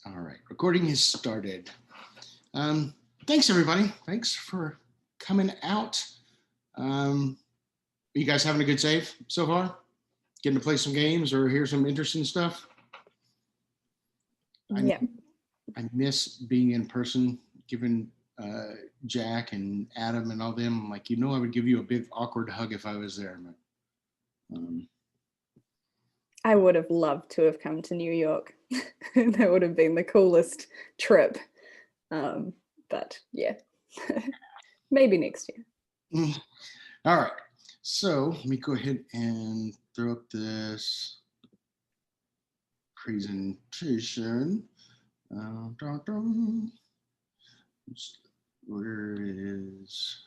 All right, recording has started. Um, Thanks everybody. Thanks for coming out. You guys having a good save so far? Getting to play some games or hear some interesting stuff? I Yeah. I miss being in person, giving Jack and Adam and all them. I'm like, I would give you a big awkward hug if I was there. But, I would have loved to have come to New York. That would have been the coolest trip. But yeah, maybe next year. All right. So let me go ahead and throw up this presentation. Dun, dun. Where is?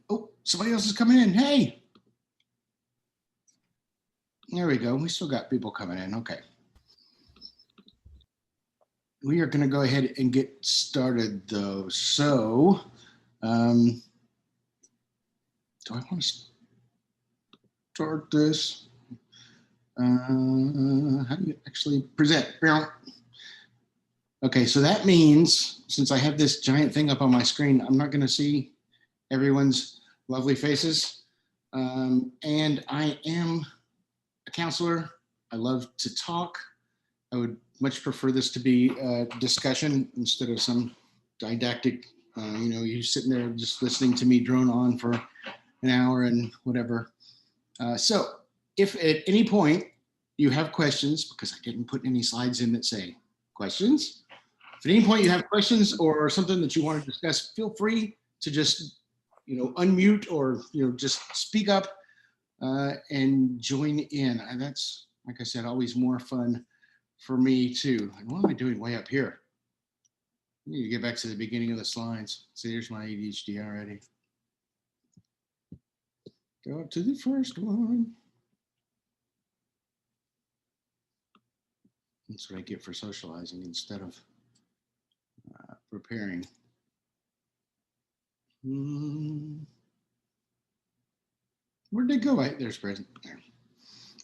Oh, somebody else is coming in. Hey, there we go. We still got people coming in. Okay. We are going to go ahead and get started though. So, do I want to start this? How do you actually present? Okay, so that means since I have this giant thing up on my screen, I'm not going to see everyone's lovely faces. And I am a counselor. I love to talk. I would much prefer this to be a discussion instead of some didactic, you sitting there just listening to me drone on for an hour and whatever. So if at any point you have questions, because I didn't put any slides in that say questions, if at any point you have questions or something that you want to discuss, feel free to just, unmute or, just speak up and join in. And that's, like I said, always more fun for me too. And what am I doing way up here? I need to get back to the beginning of the slides. See, there's my ADHD already. Go up to the first one. That's what I get for socializing instead of preparing. Where'd they go? There's present. There.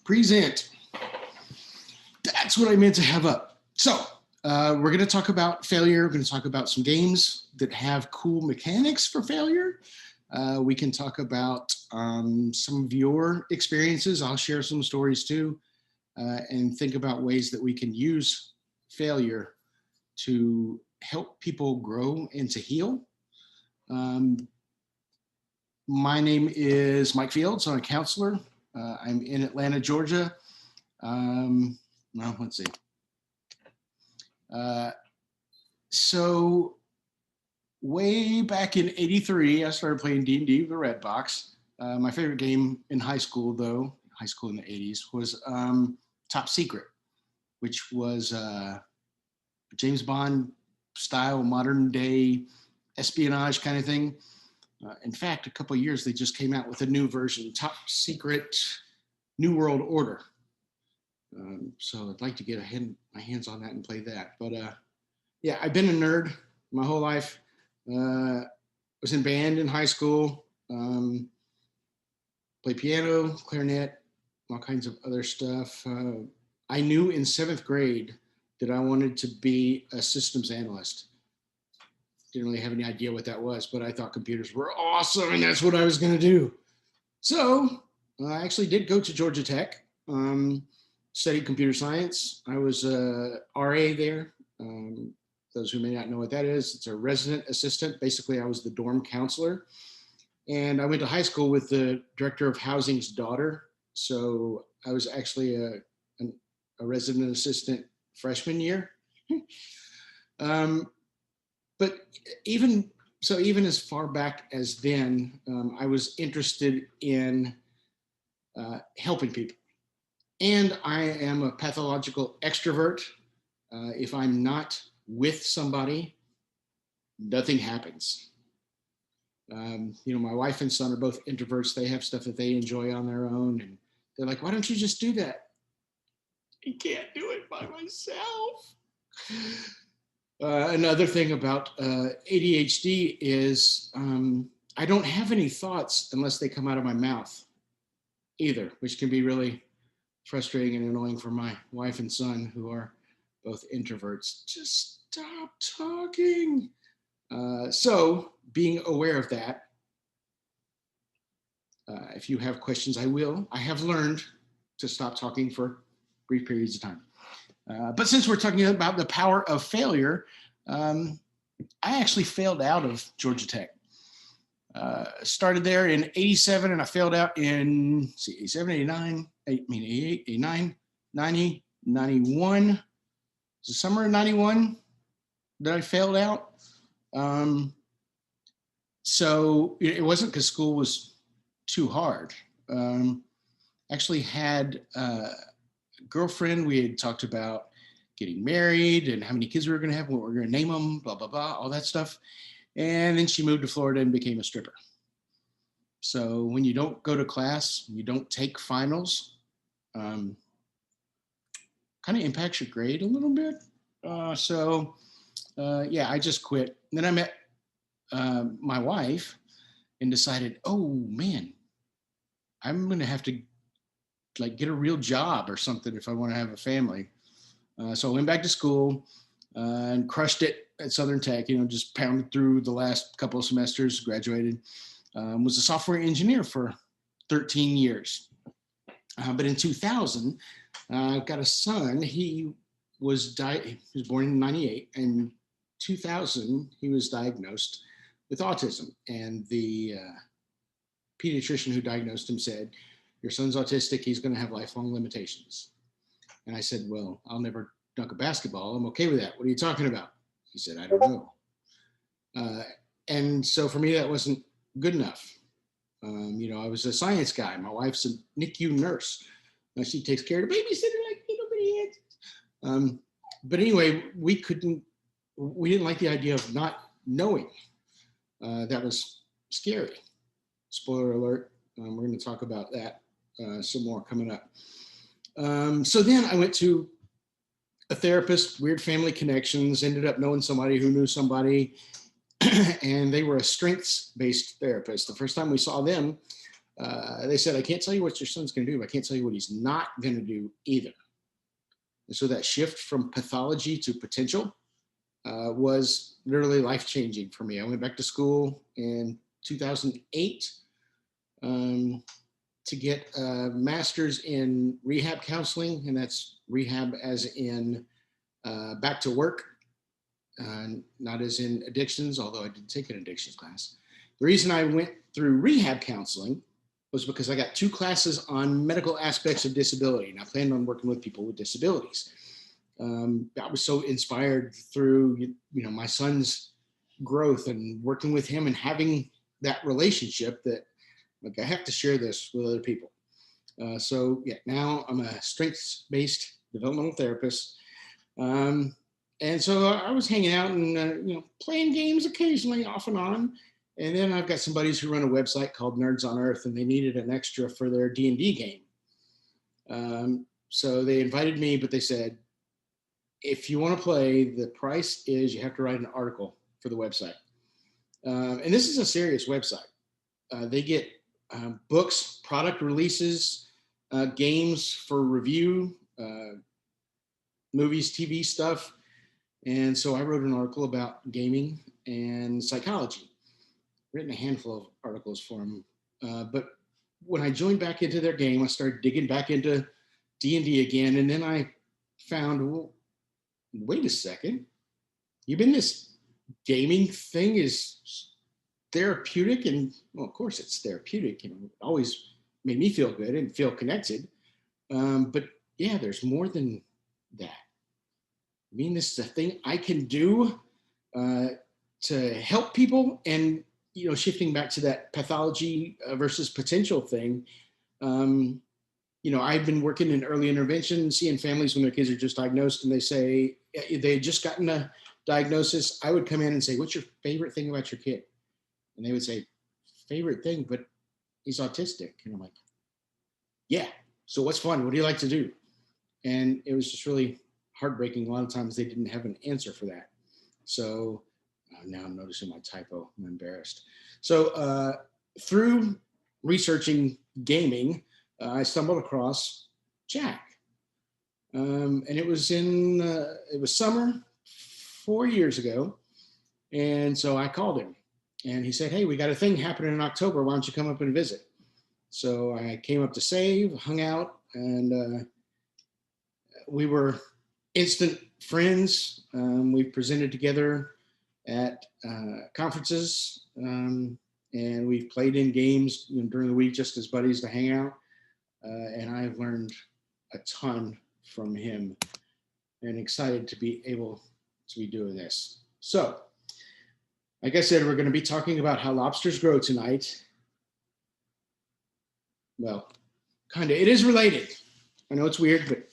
Present. That's what I meant to have up. So we're going to talk about failure. We're going to talk about some games that have cool mechanics for failure. We can talk about some of your experiences. I'll share some stories too, and think about ways that we can use failure to help people grow and to heal. My name is Mike Fields. I'm a counselor. I'm in Atlanta, Georgia. Well, let's see. So way back in '83, I started playing D&D with the Red Box. My favorite game in high school, though, high school in the '80s, was Top Secret, which was James Bond style, modern day espionage kind of thing. In fact, a couple of years, they just came out with a new version, Top Secret New World Order. So I'd like to get my hands on that and play that. But yeah, I've been a nerd my whole life. Was in band in high school. Played piano, clarinet, all kinds of other stuff. I knew in 7th grade that I wanted to be a systems analyst. Didn't really have any idea what that was, but I thought computers were awesome and that's what I was going to do. So I actually did go to Georgia Tech, studied computer science. I was a RA there. Those who may not know what that is, it's a resident assistant. Basically, I was the dorm counselor. And I went to high school with the director of housing's daughter. So I was actually a resident assistant freshman year. But even as far back as then, I was interested in helping people. And I am a pathological extrovert. If I'm not with somebody, nothing happens. My wife and son are both introverts. They have stuff that they enjoy on their own. And they're like, why don't you just do that? I can't do it by myself. Another thing about ADHD is I don't have any thoughts unless they come out of my mouth either, which can be really frustrating and annoying for my wife and son, who are both introverts. Just stop talking. So being aware of that, if you have questions, I have learned to stop talking for brief periods of time. But since we're talking about the power of failure, I actually failed out of Georgia Tech. Started there in 87 and I failed out in 87, 89, 88, 89, 90, 91. The summer of 91 that I failed out. So it wasn't because school was too hard. Actually had a girlfriend. We had talked about getting married and how many kids we were going to have, what we were going to name them, blah, blah, blah, all that stuff. And then she moved to Florida and became a stripper. So when you don't go to class, you don't take finals, kind of impacts your grade a little bit. Yeah, I just quit. And then I met my wife and decided, oh man, I'm going to have to like get a real job or something if I want to have a family. So I went back to school and crushed it at Southern Tech, just pounded through the last couple of semesters, graduated, was a software engineer for 13 years. But in 2000, I've got a son. He was born in 98. And 2000, he was diagnosed with autism. And the pediatrician who diagnosed him said, your son's autistic, he's going to have lifelong limitations. And I said, well, I'll never dunk a basketball. I'm okay with that. What are you talking about? He said, I don't know. And so for me, that wasn't good enough. I was a science guy. My wife's a NICU nurse. She takes care of the babysitter like nobody else. But anyway, we didn't like the idea of not knowing. That was scary. Spoiler alert. We're going to talk about that some more coming up. So then I went to a therapist, weird family connections, ended up knowing somebody who knew somebody, and they were a strengths-based therapist. The first time we saw them, they said, I can't tell you what your son's going to do, but I can't tell you what he's not going to do either. And so that shift from pathology to potential was literally life-changing for me. I went back to school in 2008 to get a master's in rehab counseling, and that's rehab as in back to work, not as in addictions, although I did take an addictions class. The reason I went through rehab counseling was because I got 2 classes on medical aspects of disability, and I planned on working with people with disabilities. I was so inspired through my son's growth and working with him and having that relationship that I have to share this with other people. So yeah, now I'm a strengths-based developmental therapist. And so I was hanging out and playing games occasionally off and on. And then I've got some buddies who run a website called Nerds on Earth, and they needed an extra for their D&D game. So they invited me, but they said, if you want to play, the price is you have to write an article for the website. And this is a serious website. They get books, product releases, games for review, movies, TV stuff. And so I wrote an article about gaming and psychology. Written a handful of articles for them. But when I joined back into their game, I started digging back into D&D again. And then I found, well, wait a second. Even this gaming thing is therapeutic. And well, of course it's therapeutic. It always made me feel good and feel connected. But yeah, there's more than that. I mean, this is a thing I can do to help people. And shifting back to that pathology versus potential thing, I've been working in early intervention, seeing families when their kids are just diagnosed and they say they had just gotten a diagnosis. I would come in and say, what's your favorite thing about your kid? And they would say, favorite thing, but he's autistic. And I'm like, yeah, so what's fun? What do you like to do? And it was just really heartbreaking. A lot of times they didn't have an answer for that. So now I'm noticing my typo. I'm embarrassed. So through researching gaming, I stumbled across Jack. And it was summer 4 years ago. And so I called him and he said, hey, we got a thing happening in October. Why don't you come up and visit? So I came up to save, hung out, and we were instant friends. We presented together at conferences, and we've played in games during the week just as buddies to hang out. And I've learned a ton from him and excited to be able to be doing this. So, like I said, we're going to be talking about how lobsters grow tonight. Well, kind of. It is related. I know it's weird, but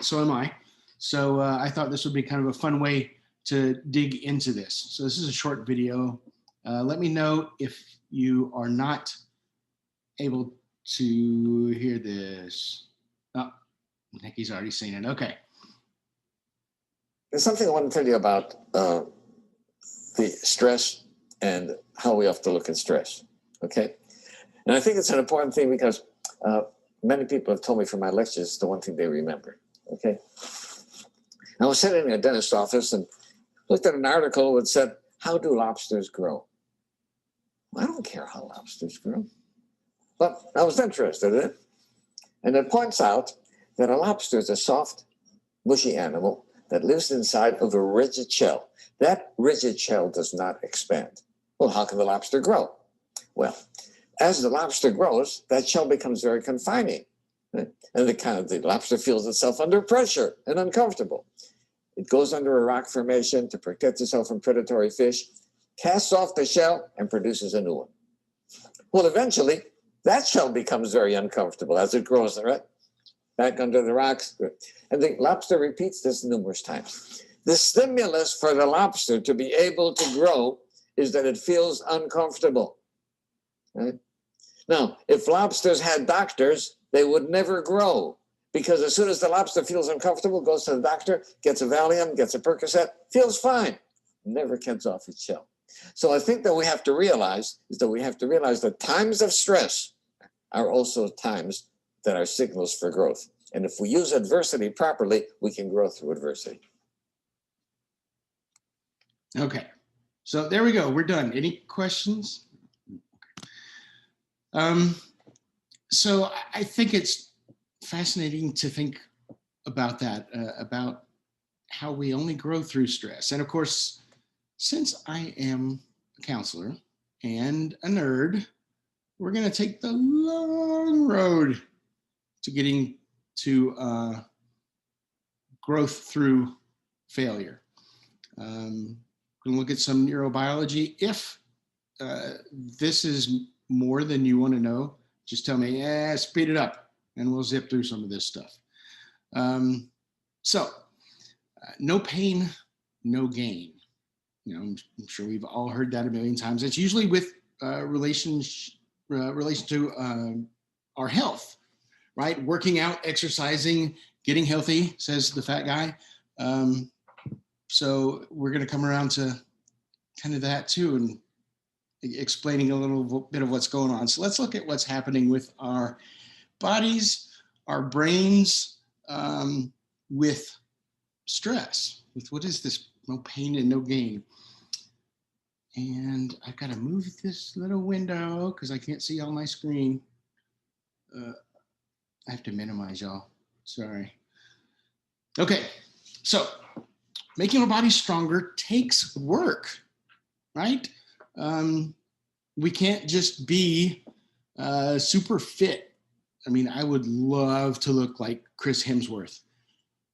so am I. So I thought this would be kind of a fun way to dig into this. So this is a short video. Let me know if you are not able to hear this. Oh, I think he's already seen it. Okay. There's something I want to tell you about the stress and how we have to look at stress, okay? And I think it's an important thing because many people have told me from my lectures it's the one thing they remember, okay? I was sitting in a dentist's office and looked at an article that said, how do lobsters grow? I don't care how lobsters grow. But I was interested in it. And it points out that a lobster is a soft, mushy animal that lives inside of a rigid shell. That rigid shell does not expand. Well, how can the lobster grow? Well, as the lobster grows, that shell becomes very confining. Right? And the lobster feels itself under pressure and uncomfortable. It goes under a rock formation to protect itself from predatory fish, casts off the shell, and produces a new one. Well, eventually, that shell becomes very uncomfortable as it grows, right? Back under the rocks. And the lobster repeats this numerous times. The stimulus for the lobster to be able to grow is that it feels uncomfortable. Right? Now, if lobsters had doctors, they would never grow. Because as soon as the lobster feels uncomfortable, goes to the doctor, gets a Valium, gets a Percocet, feels fine, never gets off its shell. So I think that we have to realize that times of stress are also times that are signals for growth. And if we use adversity properly, we can grow through adversity. Okay, so there we go. We're done. Any questions? So I think it's fascinating to think about that, about how we only grow through stress. And of course, since I am a counselor and a nerd, we're going to take the long road to getting to growth through failure. We're going to look at some neurobiology. If this is more than you want to know, just tell me, speed it up, and we'll zip through some of this stuff. No pain, no gain. I'm sure we've all heard that a million times. It's usually with relation to our health, right? Working out, exercising, getting healthy, says the fat guy. So we're going to come around to kind of that too, and explaining a little bit of what's going on. So let's look at what's happening with our bodies, our brains, with stress, with what is this? No pain and no gain. And I've got to move this little window because I can't see on my screen. I have to minimize, y'all. Sorry. Okay, so making our body stronger takes work, right? We can't just be super fit. I mean, I would love to look like Chris Hemsworth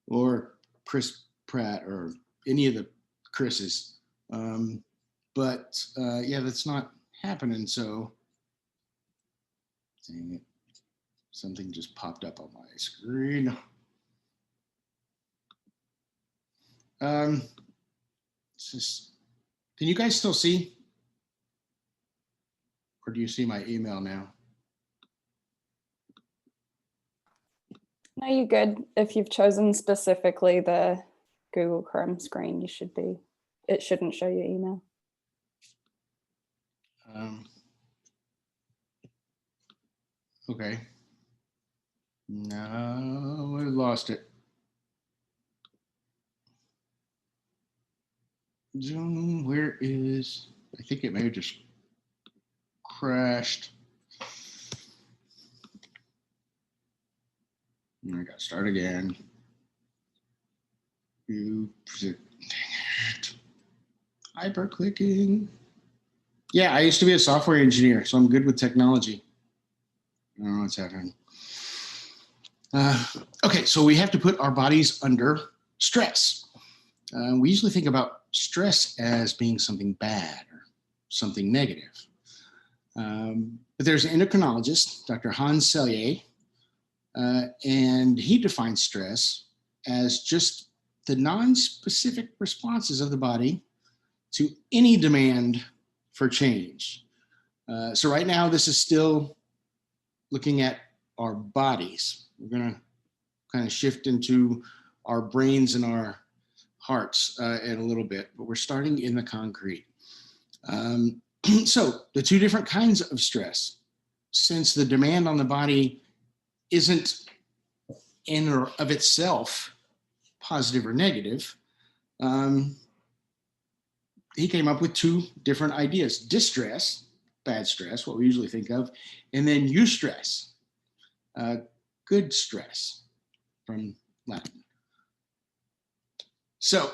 or Chris Pratt or any of the Chris's. But yeah, that's not happening. So dang it, something just popped up on my screen. Can you guys still see? Or do you see my email now? No, you're good. If you've chosen specifically the Google Chrome screen, it shouldn't show your email. Okay. No. lost it. Zoom, where is, I think it may have just crashed. I got to start again. Dang it. Hyper clicking. Yeah, I used to be a software engineer, so I'm good with technology. I don't know what's happening. Okay, so we have to put our bodies under stress. We usually think about stress as being something bad or something negative. But there's an endocrinologist, Dr. Hans Selye, and he defines stress as just the non-specific responses of the body to any demand for change. So right now, this is still looking at our bodies. We're going to kind of shift into our brains and our hearts in a little bit, but we're starting in the concrete. So the two different kinds of stress, since the demand on the body isn't in or of itself positive or negative, he came up with two different ideas: distress, bad stress, what we usually think of, and then eustress, good stress, from Latin. So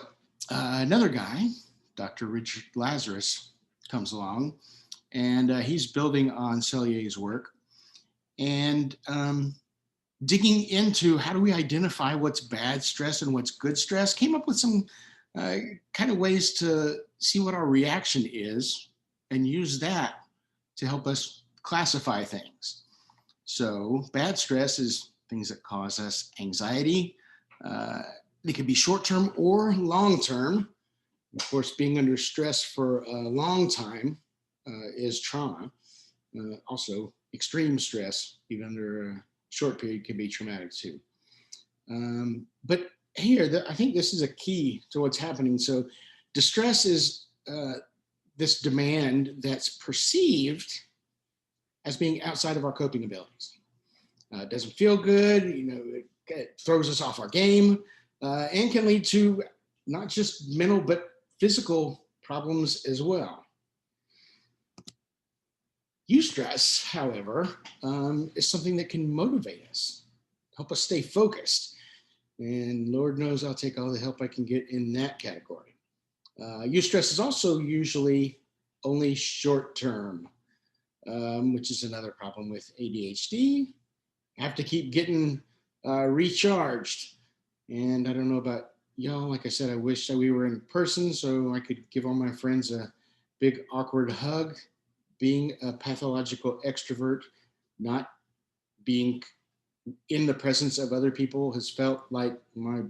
another guy, Dr. Richard Lazarus, comes along, and he's building on Selye's work and digging into how do we identify what's bad stress and what's good stress, came up with some kind of ways to see what our reaction is and use that to help us classify things. So bad stress is things that cause us anxiety. They could be short-term or long-term. Of course, being under stress for a long time is trauma. Also, extreme stress, even under a short period, can be traumatic too. But here, I think this is a key to what's happening. So distress is this demand that's perceived as being outside of our coping abilities. It doesn't feel good, it throws us off our game, and can lead to not just mental, but physical problems as well. Eustress, however, is something that can motivate us, help us stay focused. And Lord knows I'll take all the help I can get in that category. Eustress is also usually only short-term, which is another problem with ADHD. I have to keep getting recharged. And I don't know about y'all, like I said, I wish that we were in person so I could give all my friends a big awkward hug. Being a pathological extrovert, not being in the presence of other people has felt like my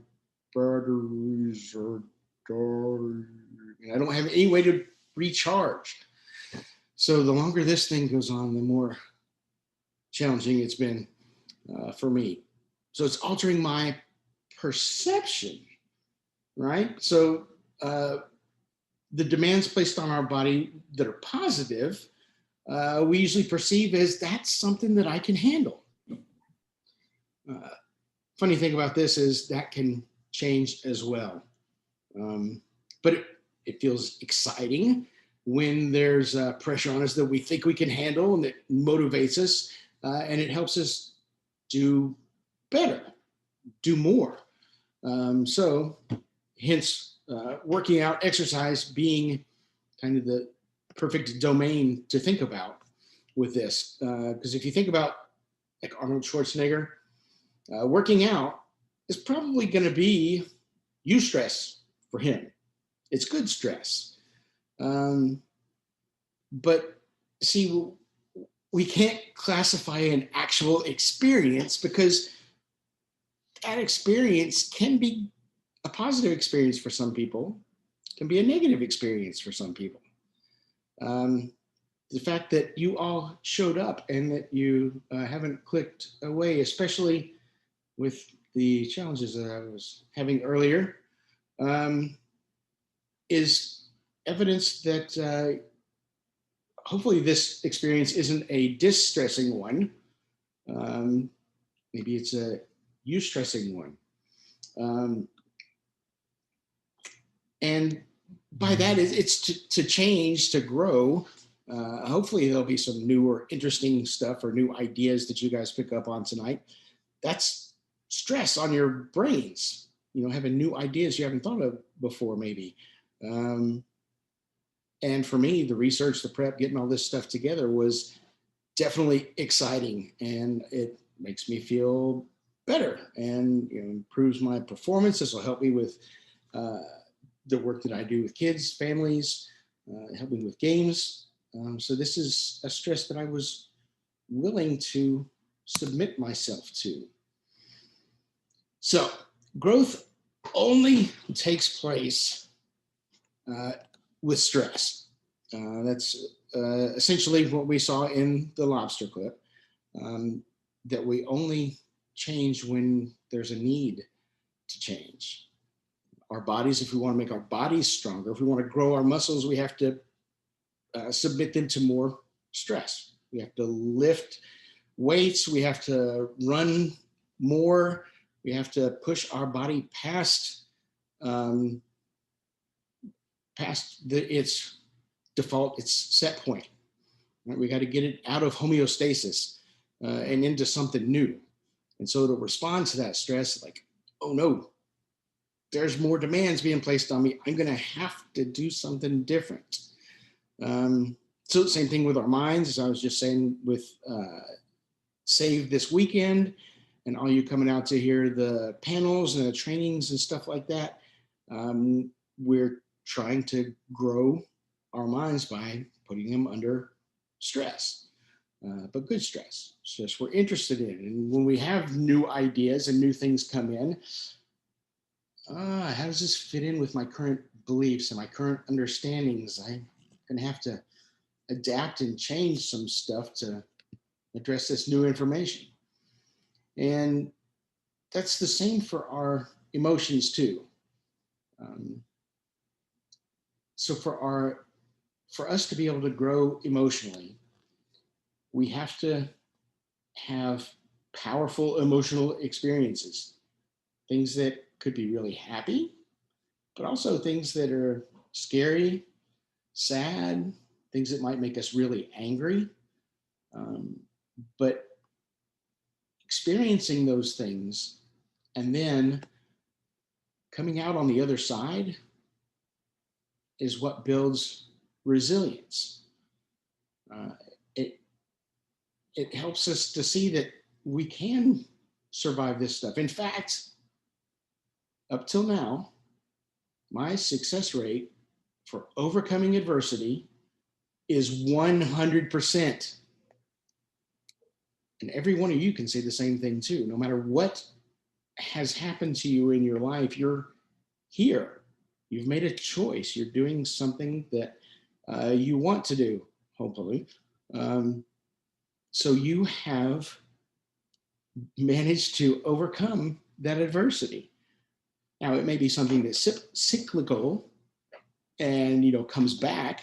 brothers or daughters. I don't have any way to recharge. So the longer this thing goes on, the more challenging it's been for me. So it's altering my perception, right? So the demands placed on our body that are positive, we usually perceive as that's something that I can handle. Funny thing about this is that can change as well. But it feels exciting when there's pressure on us that we think we can handle, and it motivates us, and it helps us do better, do more. So hence working out, exercise being kind of the perfect domain to think about with this. Because if you think about like Arnold Schwarzenegger, working out is probably going to be eustress for him. It's good stress. But see, we can't classify an actual experience because that experience can be a positive experience for some people, can be a negative experience for some people. The fact that you all showed up and that you haven't clicked away, especially with the challenges that I was having earlier, is evidence that hopefully this experience isn't a distressing one. Maybe it's a eustressing one. And by that, it's to change, to grow. Hopefully there'll be some new or interesting stuff or new ideas that you guys pick up on tonight. That's stress on your brains, having new ideas you haven't thought of before, maybe. And for me, the research, the prep, getting all this stuff together was definitely exciting, and it makes me feel better and improves my performance. This will help me with the work that I do with kids, families, help me with games. So this is a stress that I was willing to submit myself to. So growth only takes place with stress. That's essentially what we saw in the lobster clip, that we only change when there's a need to change. Our bodies, if we want to make our bodies stronger, if we want to grow our muscles, we have to submit them to more stress. We have to lift weights, we have to run more, we have to push our body past its default, its set point. Right? We got to get it out of homeostasis and into something new. And so to respond to that stress, like, oh no, there's more demands being placed on me. I'm going to have to do something different. So same thing with our minds, as I was just saying with Save this weekend and all you coming out to hear the panels and the trainings and stuff like that. We're trying to grow our minds by putting them under stress, but good stress we're interested in. And when we have new ideas and new things come in, how does this fit in with my current beliefs and my current understandings? I'm going to have to adapt and change some stuff to address this new information. And that's the same for our emotions too. So for us to be able to grow emotionally, we have to have powerful emotional experiences, things that could be really happy, but also things that are scary, sad, things that might make us really angry. But experiencing those things and then coming out on the other side is what builds resilience. It helps us to see that we can survive this stuff. In fact, up till now, my success rate for overcoming adversity is 100%. And every one of you can say the same thing too. No matter what has happened to you in your life, you're here. You've made a choice. You're doing something that you want to do, hopefully. So you have managed to overcome that adversity. Now, it may be something that's cyclical and, comes back,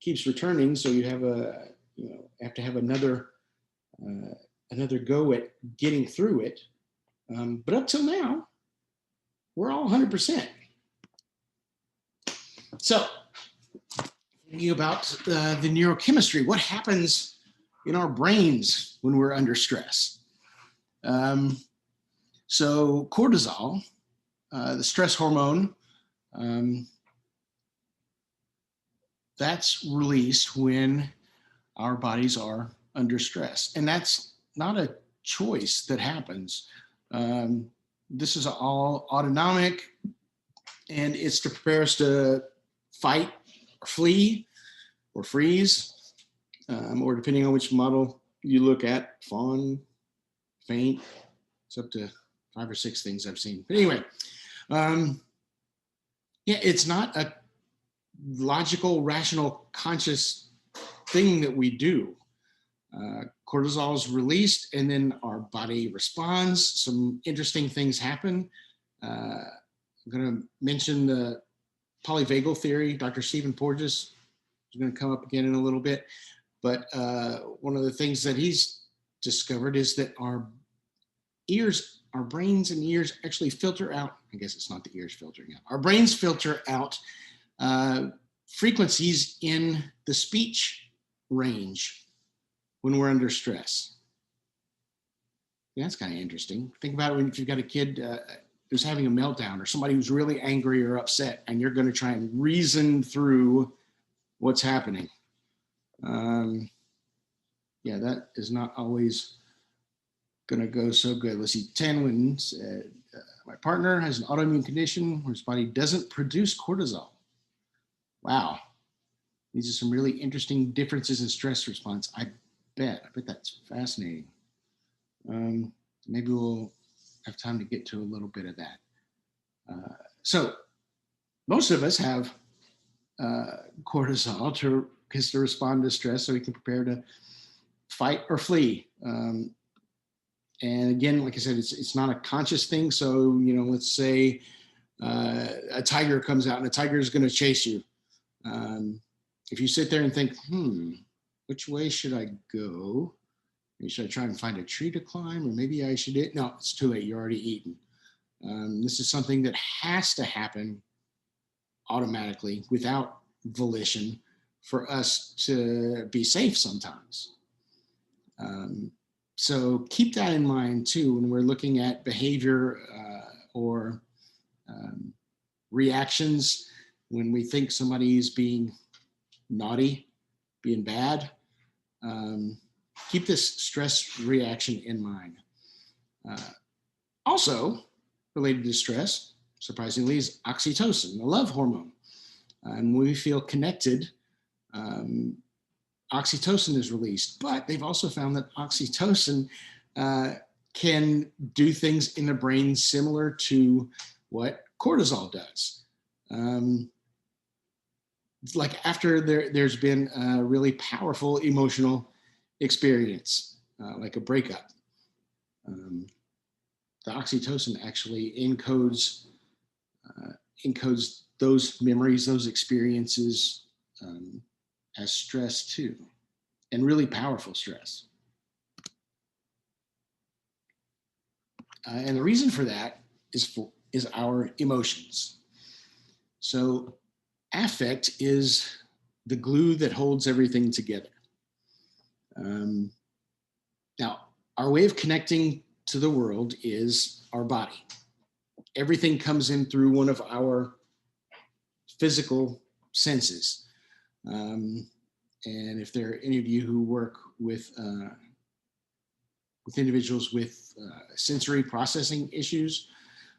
keeps returning. So you have have to have another go at getting through it. But up till now, we're all 100%. So thinking about the neurochemistry, what happens in our brains when we're under stress? So cortisol, the stress hormone, that's released when our bodies are under stress. And that's not a choice that happens. This is all autonomic, and it's to prepare us to fight or flee or freeze, or depending on which model you look at, fawn, faint. It's up to 5 or 6 things I've seen. But anyway, it's not a logical, rational, conscious thing that we do. Cortisol is released and then our body responds. Some interesting things happen. I'm going to mention the polyvagal theory. Dr. Stephen Porges is going to come up again in a little bit. But one of the things that he's discovered is that our ears our brains and ears actually filter out, I guess it's not the ears filtering out, our brains filter out frequencies in the speech range when we're under stress. Yeah, that's kind of interesting. Think about it if you've got a kid who's having a meltdown or somebody who's really angry or upset, and you're going to try and reason through what's happening. Yeah, that is not always going to go so good. Let's see, Tanwin said, my partner has an autoimmune condition where his body doesn't produce cortisol. Wow. These are some really interesting differences in stress response. I bet that's fascinating. Maybe we'll have time to get to a little bit of that. So most of us have cortisol to respond to stress so we can prepare to fight or flee. And again, like I said, it's not a conscious thing. So, let's say a tiger comes out and a tiger is going to chase you. If you sit there and think, which way should I go? Should I try and find a tree to climb? Or maybe I should eat? No, it's too late. You're already eaten. This is something that has to happen automatically without volition for us to be safe sometimes. So keep that in mind too when we're looking at behavior or reactions when we think somebody is being naughty, being bad. Keep this stress reaction in mind. Also related to stress, surprisingly, is oxytocin, the love hormone. And when we feel connected, oxytocin is released, but they've also found that oxytocin can do things in the brain similar to what cortisol does. Like after there's been a really powerful emotional experience, like a breakup, the oxytocin actually encodes those memories, those experiences as stress too, and really powerful stress. And the reason for that is our emotions. So affect is the glue that holds everything together. Now, our way of connecting to the world is our body. Everything comes in through one of our physical senses. And if there are any of you who work with individuals with sensory processing issues,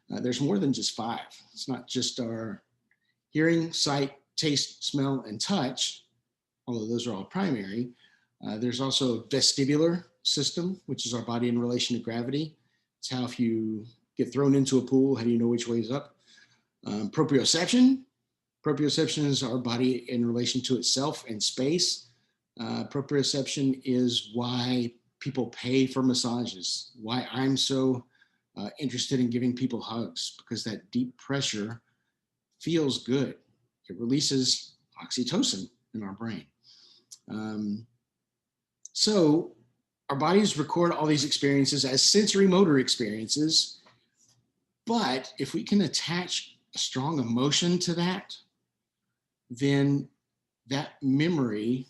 there's more than just 5. It's not just our hearing, sight, taste, smell, and touch, although those are all primary. There's also a vestibular system, which is our body in relation to gravity. It's how if you get thrown into a pool, how do you know which way is up? Proprioception. Proprioception is our body in relation to itself and space. Proprioception is why people pay for massages, why I'm so interested in giving people hugs, because that deep pressure feels good. It releases oxytocin in our brain. So our bodies record all these experiences as sensory motor experiences, but if we can attach a strong emotion to that, then that memory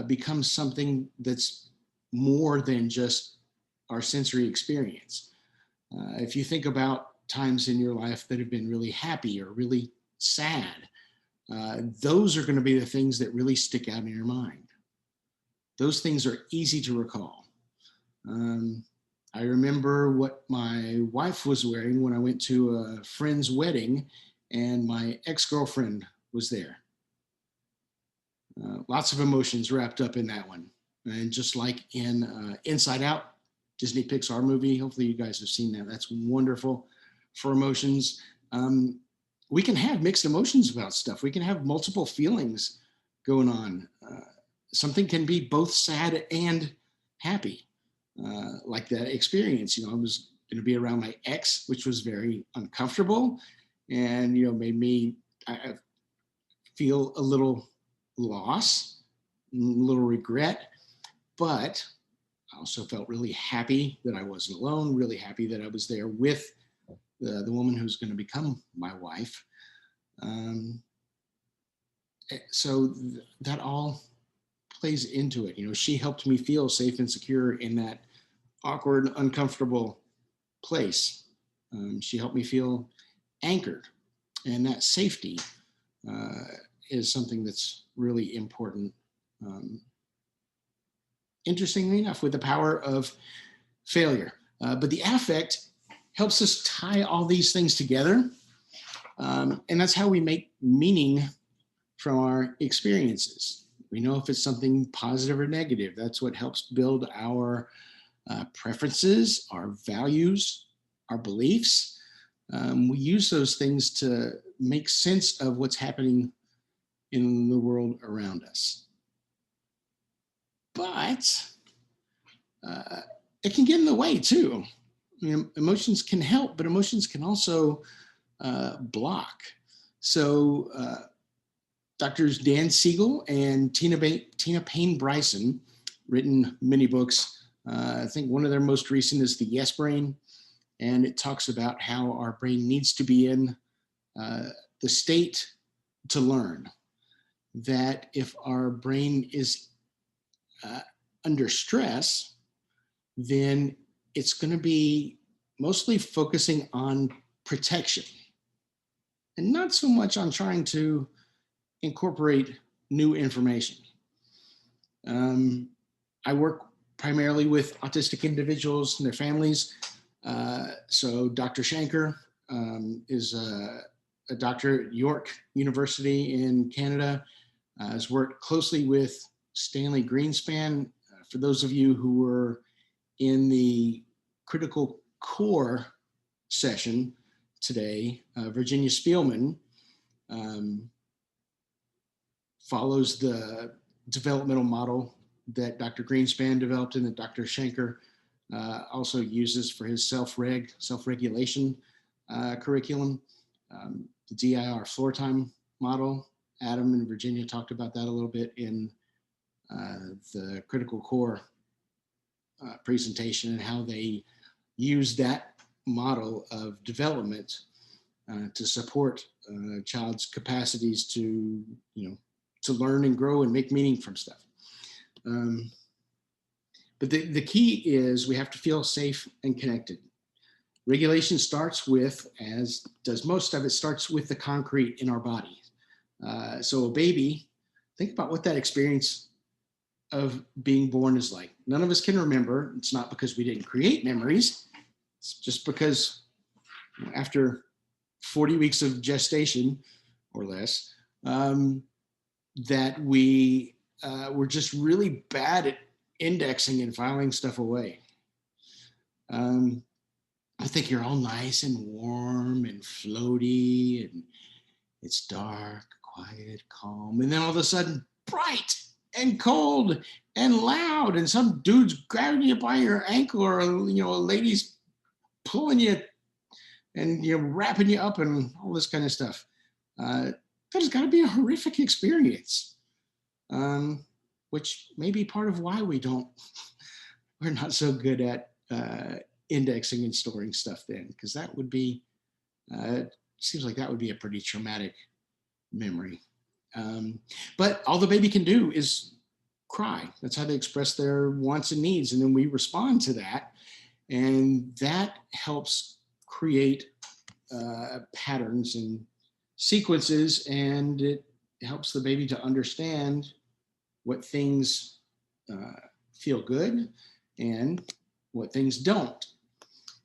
becomes something that's more than just our sensory experience. If you think about times in your life that have been really happy or really sad, those are going to be the things that really stick out in your mind. Those things are easy to recall. I remember what my wife was wearing when I went to a friend's wedding and my ex-girlfriend was there. Lots of emotions wrapped up in that one. And just like in Inside Out, Disney Pixar movie, hopefully you guys have seen that. That's wonderful for emotions. We can have mixed emotions about stuff. We can have multiple feelings going on. Something can be both sad and happy, like that experience. I was going to be around my ex, which was very uncomfortable, and made me feel a little loss, a little regret. But I also felt really happy that I wasn't alone, really happy that I was there with the woman who's going to become my wife. So that all plays into it. You know, she helped me feel safe and secure in that awkward, uncomfortable place. She helped me feel anchored, and that safety is something that's really important. Interestingly enough, with the power of failure. But the affect helps us tie all these things together. And that's how we make meaning from our experiences. We know if it's something positive or negative. That's what helps build our preferences, our values, our beliefs. We use those things to make sense of what's happening in the world around us. But it can get in the way too. You know, emotions can help, but emotions can also block. So Doctors Dan Siegel and Tina Payne Bryson written many books. I think one of their most recent is The Yes Brain, and it talks about how our brain needs to be in the state to learn. That if our brain is under stress, then it's going to be mostly focusing on protection and not so much on trying to incorporate new information. I work primarily with autistic individuals and their families. So Dr. Shanker is a doctor at York University in Canada, has worked closely with Stanley Greenspan. For those of you who were in the critical core session today, Virginia Spielman follows the developmental model that Dr. Greenspan developed and that Dr. Shanker also uses for his self-regulation curriculum. The DIR floor time model, Adam and Virginia talked about that a little bit in the critical core presentation and how they use that model of development to support a child's capacities to, to learn and grow and make meaning from stuff. But the key is we have to feel safe and connected. Regulation starts with, as does most of it, starts with the concrete in our body. So a baby, think about what that experience of being born is like. None of us can remember. It's not because we didn't create memories. It's just because after 40 weeks of gestation or less, that we were just really bad at indexing and filing stuff away. I think you're all nice and warm and floaty, and it's dark, quiet, calm, and then all of a sudden, bright and cold and loud, and some dude's grabbing you by your ankle, or a lady's pulling you and wrapping you up and all this kind of stuff. That has got to be a horrific experience, which may be part of why we're not so good at indexing and storing stuff then, because that would be, seems like that would be a pretty traumatic memory. But all the baby can do is cry. That's how they express their wants and needs. And then we respond to that. And that helps create patterns and sequences, and it helps the baby to understand what things feel good and what things don't.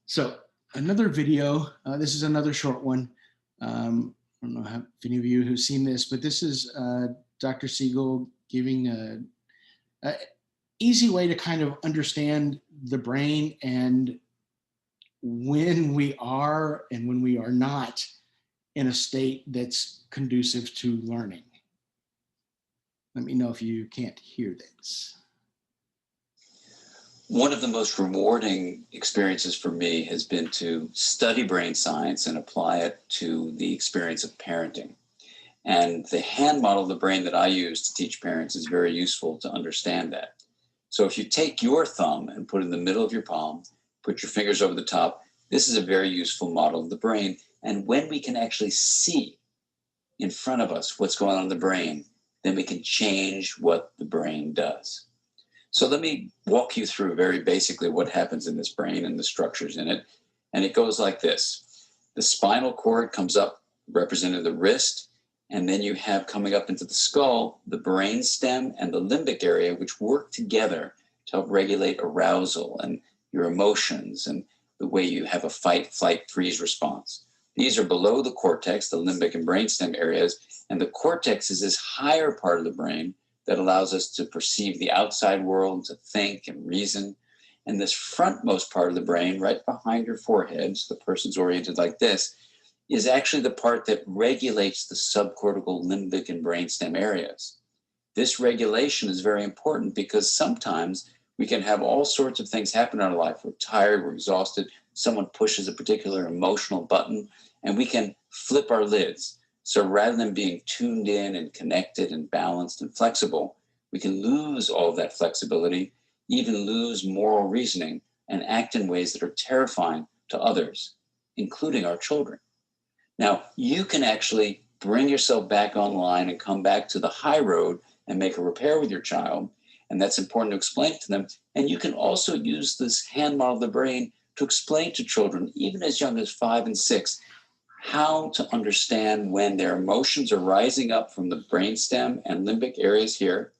So another video, this is another short one. I don't know if any of you who've seen this, but this is Dr. Siegel giving an easy way to kind of understand the brain and when we are and when we are not in a state that's conducive to learning. Let me know if you can't hear this. One of the most rewarding experiences for me has been to study brain science and apply it to the experience of parenting. And the hand model of the brain that I use to teach parents is very useful to understand that. So if you take your thumb and put it in the middle of your palm, put your fingers over the top, this is a very useful model of the brain. And when we can actually see in front of us what's going on in the brain, then we can change what the brain does. So let me walk you through very basically what happens in this brain and the structures in it. And it goes like this. The spinal cord comes up, representing the wrist, and then you have coming up into the skull, the brain stem and the limbic area, which work together to help regulate arousal and your emotions and the way you have a fight, flight, freeze response. These are below the cortex, the limbic and brainstem areas, and the cortex is this higher part of the brain that allows us to perceive the outside world, to think and reason. And this frontmost part of the brain, right behind your forehead, so the person's oriented like this, is actually the part that regulates the subcortical, limbic, and brainstem areas. This regulation is very important because sometimes we can have all sorts of things happen in our life. We're tired, we're exhausted, someone pushes a particular emotional button, and we can flip our lids. So rather than being tuned in and connected and balanced and flexible, we can lose all of that flexibility, even lose moral reasoning, and act in ways that are terrifying to others, including our children. Now, you can actually bring yourself back online and come back to the high road and make a repair with your child, and that's important to explain to them. And you can also use this hand model of the brain to explain to children, even as young as 5 and 6, how to understand when their emotions are rising up from the brainstem and limbic areas here,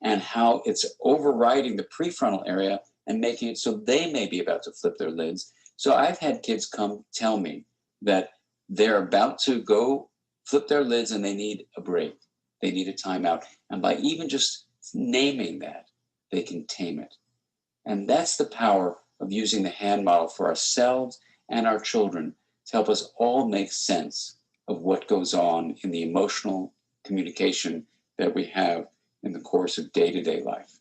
and how it's overriding the prefrontal area and making it so they may be about to flip their lids. So I've had kids come tell me that they're about to go flip their lids and they need a break. They need a timeout. And by even just naming that, they can tame it. And that's the power of using the hand model for ourselves and our children to help us all make sense of what goes on in the emotional communication that we have in the course of day-to-day life.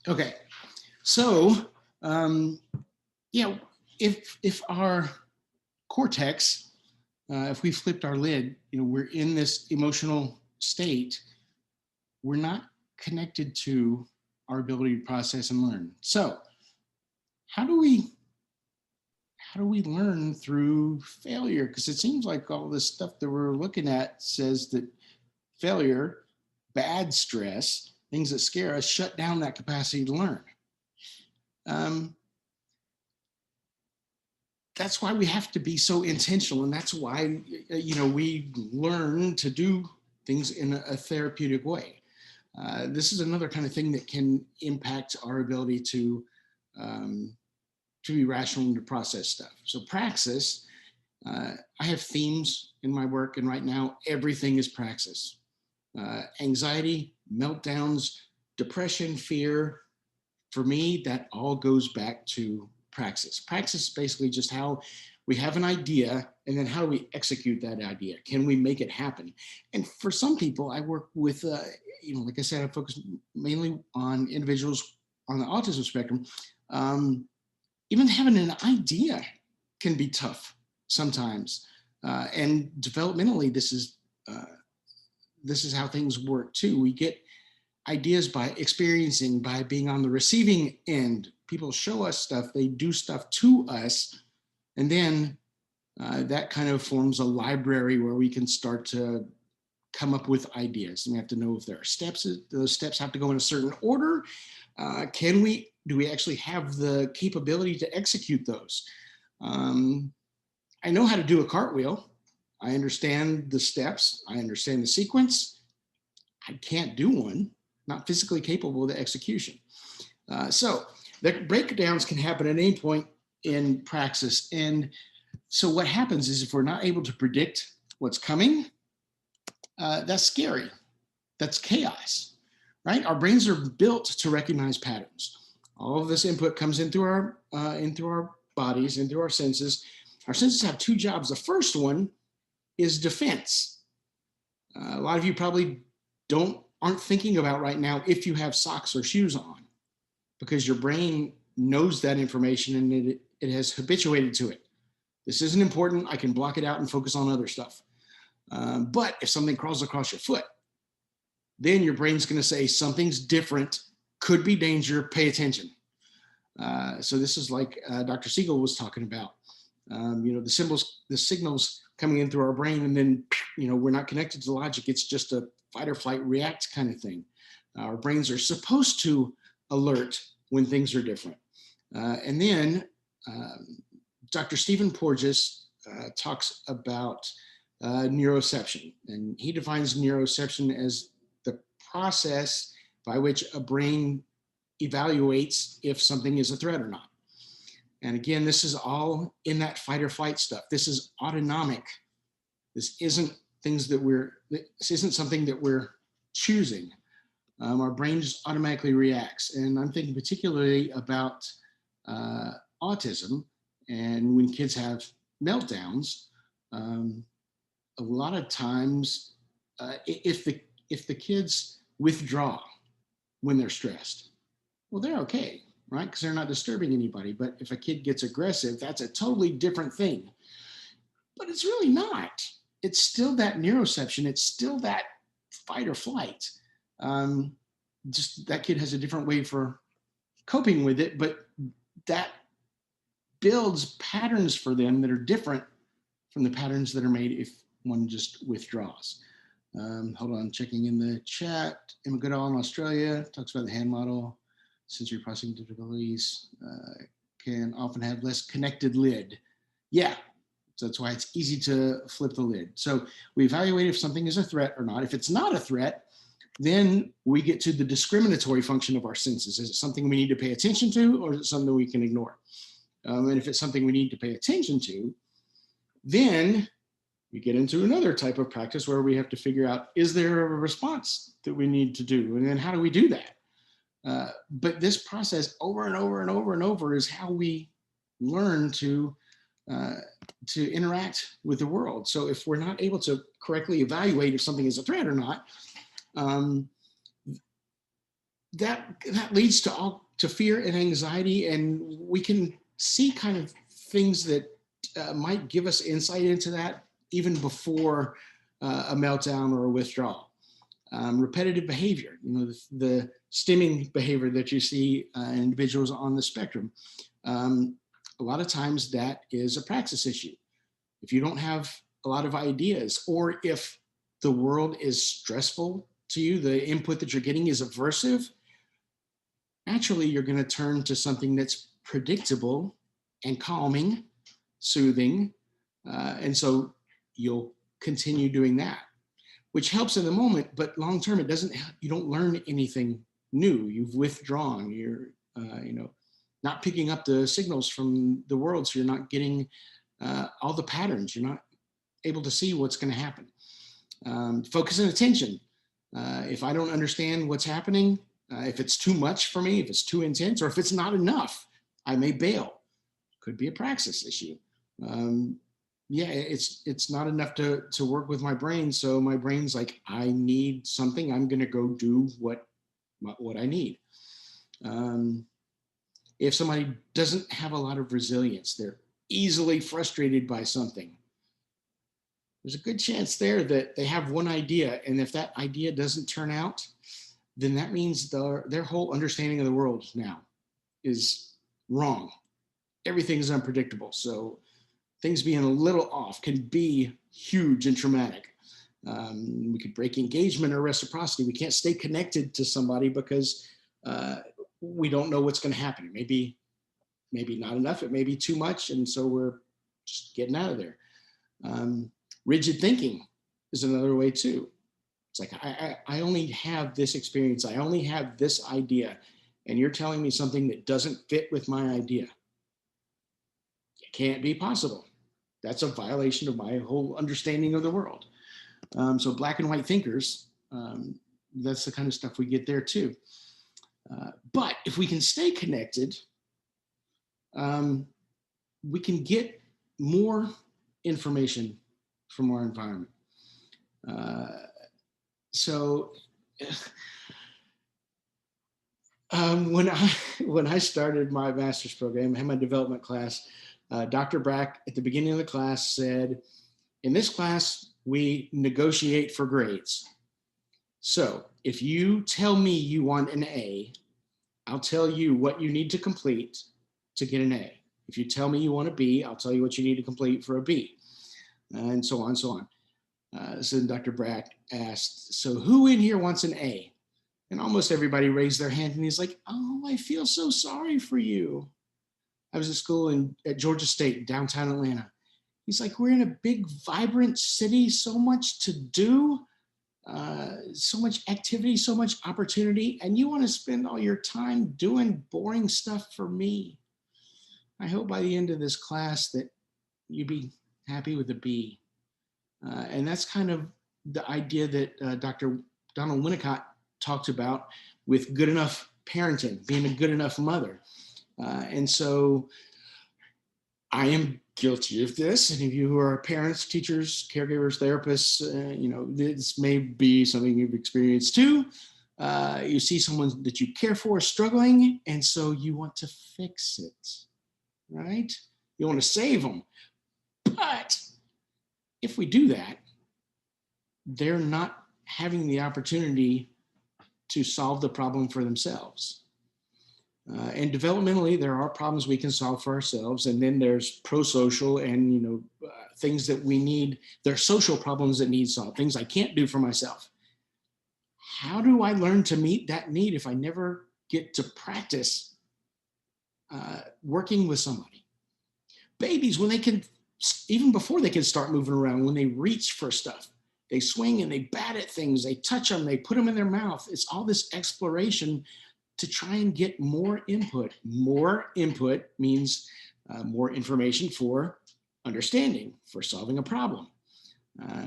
Okay, so if our cortex, if we flipped our lid, we're in this emotional state, we're not connected to our ability to process and learn. So how do we learn through failure? Because it seems like all this stuff that we're looking at says that failure, bad stress, things that scare us, shut down that capacity to learn. That's why we have to be so intentional, and that's why we learn to do things in a therapeutic way. This is another kind of thing that can impact our ability to be rational and to process stuff. So praxis, I have themes in my work, and right now everything is praxis. Anxiety, meltdowns, depression, fear. For me, that all goes back to praxis. Praxis is basically just how we have an idea, and then how do we execute that idea? Can we make it happen? And for some people, I work with, like I said, I focus mainly on individuals on the autism spectrum. Even having an idea can be tough sometimes. And developmentally, this is how things work too. We get ideas by experiencing, by being on the receiving end. People show us stuff, they do stuff to us, and then that kind of forms a library where we can start to come up with ideas. And we have to know if there are steps. Those steps have to go in a certain order. Do we actually have the capability to execute those? I know how to do a cartwheel. I understand the steps. I understand the sequence. I can't do one, not physically capable of the execution. So the breakdowns can happen at any point in praxis. And so what happens is if we're not able to predict what's coming, that's scary. That's chaos, right? Our brains are built to recognize patterns. All of this input comes in through our bodies, into our senses. Our senses have two jobs. The first one is defense. A lot of you probably aren't thinking about right now if you have socks or shoes on, because your brain knows that information and it has habituated to it. This isn't important. I can block it out and focus on other stuff. But if something crawls across your foot, then your brain's going to say something's different, could be danger, pay attention. So this is like Dr. Siegel was talking about. The signals coming in through our brain, and then we're not connected to logic. It's just a fight or flight react kind of thing. Our brains are supposed to alert when things are different. And then Dr. Stephen Porges talks about neuroception, and he defines neuroception as the process by which a brain evaluates if something is a threat or not. And again, this is all in that fight or flight stuff. This is autonomic. This isn't something that we're choosing. Our brain just automatically reacts. And I'm thinking particularly about autism, and when kids have meltdowns, a lot of times, if the kids withdraw when they're stressed, well, they're okay, right? Because they're not disturbing anybody. But if a kid gets aggressive, that's a totally different thing. But it's really not. It's still that neuroception. It's still that fight or flight. Just that kid has a different way for coping with it, but that builds patterns for them that are different from the patterns that are made if one just withdraws. Hold on, checking in the chat. Emma Goodall in Australia talks about the hand model. Sensory processing difficulties can often have less connected lid. Yeah, so that's why it's easy to flip the lid. So we evaluate if something is a threat or not. If it's not a threat, then we get to the discriminatory function of our senses. Is it something we need to pay attention to, or is it something we can ignore? And if it's something we need to pay attention to, then we get into another type of practice where we have to figure out, is there a response that we need to do? And then how do we do that? But this process over and over and over and over is how we learn to interact with the world. So if we're not able to correctly evaluate if something is a threat or not, that leads to fear and anxiety, and we can see kind of things that might give us insight into that even before a meltdown or a withdrawal. Repetitive behavior, the stimming behavior that you see in individuals on the spectrum. A lot of times that is a praxis issue. If you don't have a lot of ideas, or if the world is stressful to you, the input that you're getting is aversive, naturally you're going to turn to something that's predictable and calming, soothing, and so you'll continue doing that, which helps in the moment, but long term it doesn't. You don't learn anything new. You've withdrawn. You're not picking up the signals from the world, so you're not getting all the patterns. You're not able to see what's going to happen. Focus and attention. If I don't understand what's happening, if it's too much for me, if it's too intense, or if it's not enough, I may bail. Could be a praxis issue. It's not enough to work with my brain. So my brain's like, I need something. I'm going to go do what I need. If somebody doesn't have a lot of resilience, they're easily frustrated by something, there's a good chance there that they have one idea. And if that idea doesn't turn out, then that means their whole understanding of the world now is wrong. Everything is unpredictable. So things being a little off can be huge and traumatic. We could break engagement or reciprocity. We can't stay connected to somebody because we don't know what's going to happen. Maybe not enough. It may be too much. And so we're just getting out of there. Rigid thinking is another way too. It's like, I only have this experience. I only have this idea. And you're telling me something that doesn't fit with my idea. It can't be possible. That's a violation of my whole understanding of the world. So black and white thinkers, that's the kind of stuff we get there too. But if we can stay connected, we can get more information from our environment. When I started my master's program, I had my development class, Dr. Brack at the beginning of the class said, in this class, we negotiate for grades. So if you tell me you want an A, I'll tell you what you need to complete to get an A. If you tell me you want a B, I'll tell you what you need to complete for a B, and so on, so on. So Dr. Brack asked, so who in here wants an A? And almost everybody raised their hand, and he's like, oh, I feel so sorry for you. I was at school at Georgia State, downtown Atlanta. He's like, we're in a big, vibrant city, so much to do, so much activity, so much opportunity, and you want to spend all your time doing boring stuff for me. I hope by the end of this class that you be happy with a B. And that's kind of the idea that Dr. Donald Winnicott talked about with good enough parenting, being a good enough mother. And so I am guilty of this. Any of you who are parents, teachers, caregivers, therapists, this may be something you've experienced too. You see someone that you care for struggling, and so you want to fix it, right? You want to save them. But if we do that, they're not having the opportunity to solve the problem for themselves. And developmentally, there are problems we can solve for ourselves. And then there's pro-social and, things that we need. There are social problems that need solved, things I can't do for myself. How do I learn to meet that need if I never get to practice working with somebody? Babies, when they can, even before they can start moving around, when they reach for stuff, they swing and they bat at things, they touch them, they put them in their mouth. It's all this exploration to try and get more input. More input means more information for understanding, for solving a problem.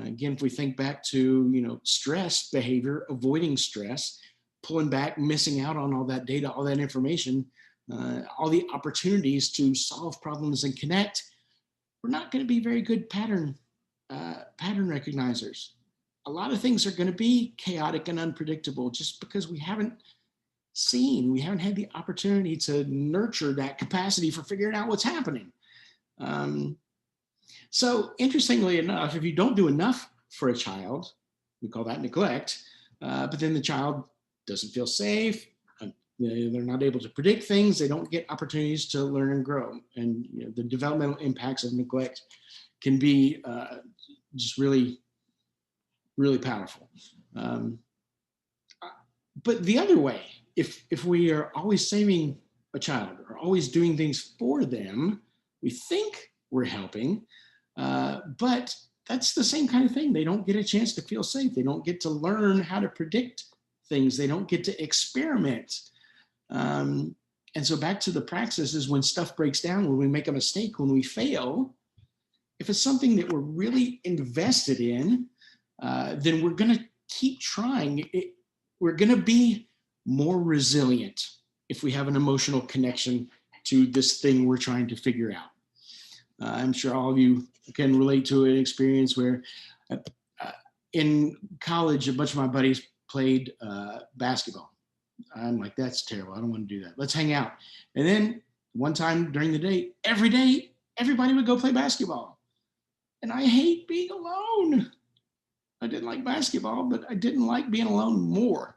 Again, if we think back to, stress behavior, avoiding stress, pulling back, missing out on all that data, all that information, all the opportunities to solve problems and connect, we're not going to be very good pattern recognizers. A lot of things are going to be chaotic and unpredictable just because we haven't had the opportunity to nurture that capacity for figuring out what's happening. So interestingly enough, if you don't do enough for a child, we call that neglect, but then the child doesn't feel safe, they're not able to predict things, they don't get opportunities to learn and grow. And the developmental impacts of neglect can be just really, really powerful. But the other way, if we are always saving a child or always doing things for them, we think we're helping, but that's the same kind of thing. They don't get a chance to feel safe. They don't get to learn how to predict things. They don't get to experiment. And so back to the praxis is when stuff breaks down, when we make a mistake, when we fail, if it's something that we're really invested in, then we're going to keep trying. We're going to be more resilient if we have an emotional connection to this thing we're trying to figure out. I'm sure all of you can relate to an experience where in college, a bunch of my buddies played basketball. I'm like, that's terrible. I don't want to do that. Let's hang out. And then one time during the day, every day, everybody would go play basketball. And I hate being alone. I didn't like basketball, but I didn't like being alone more.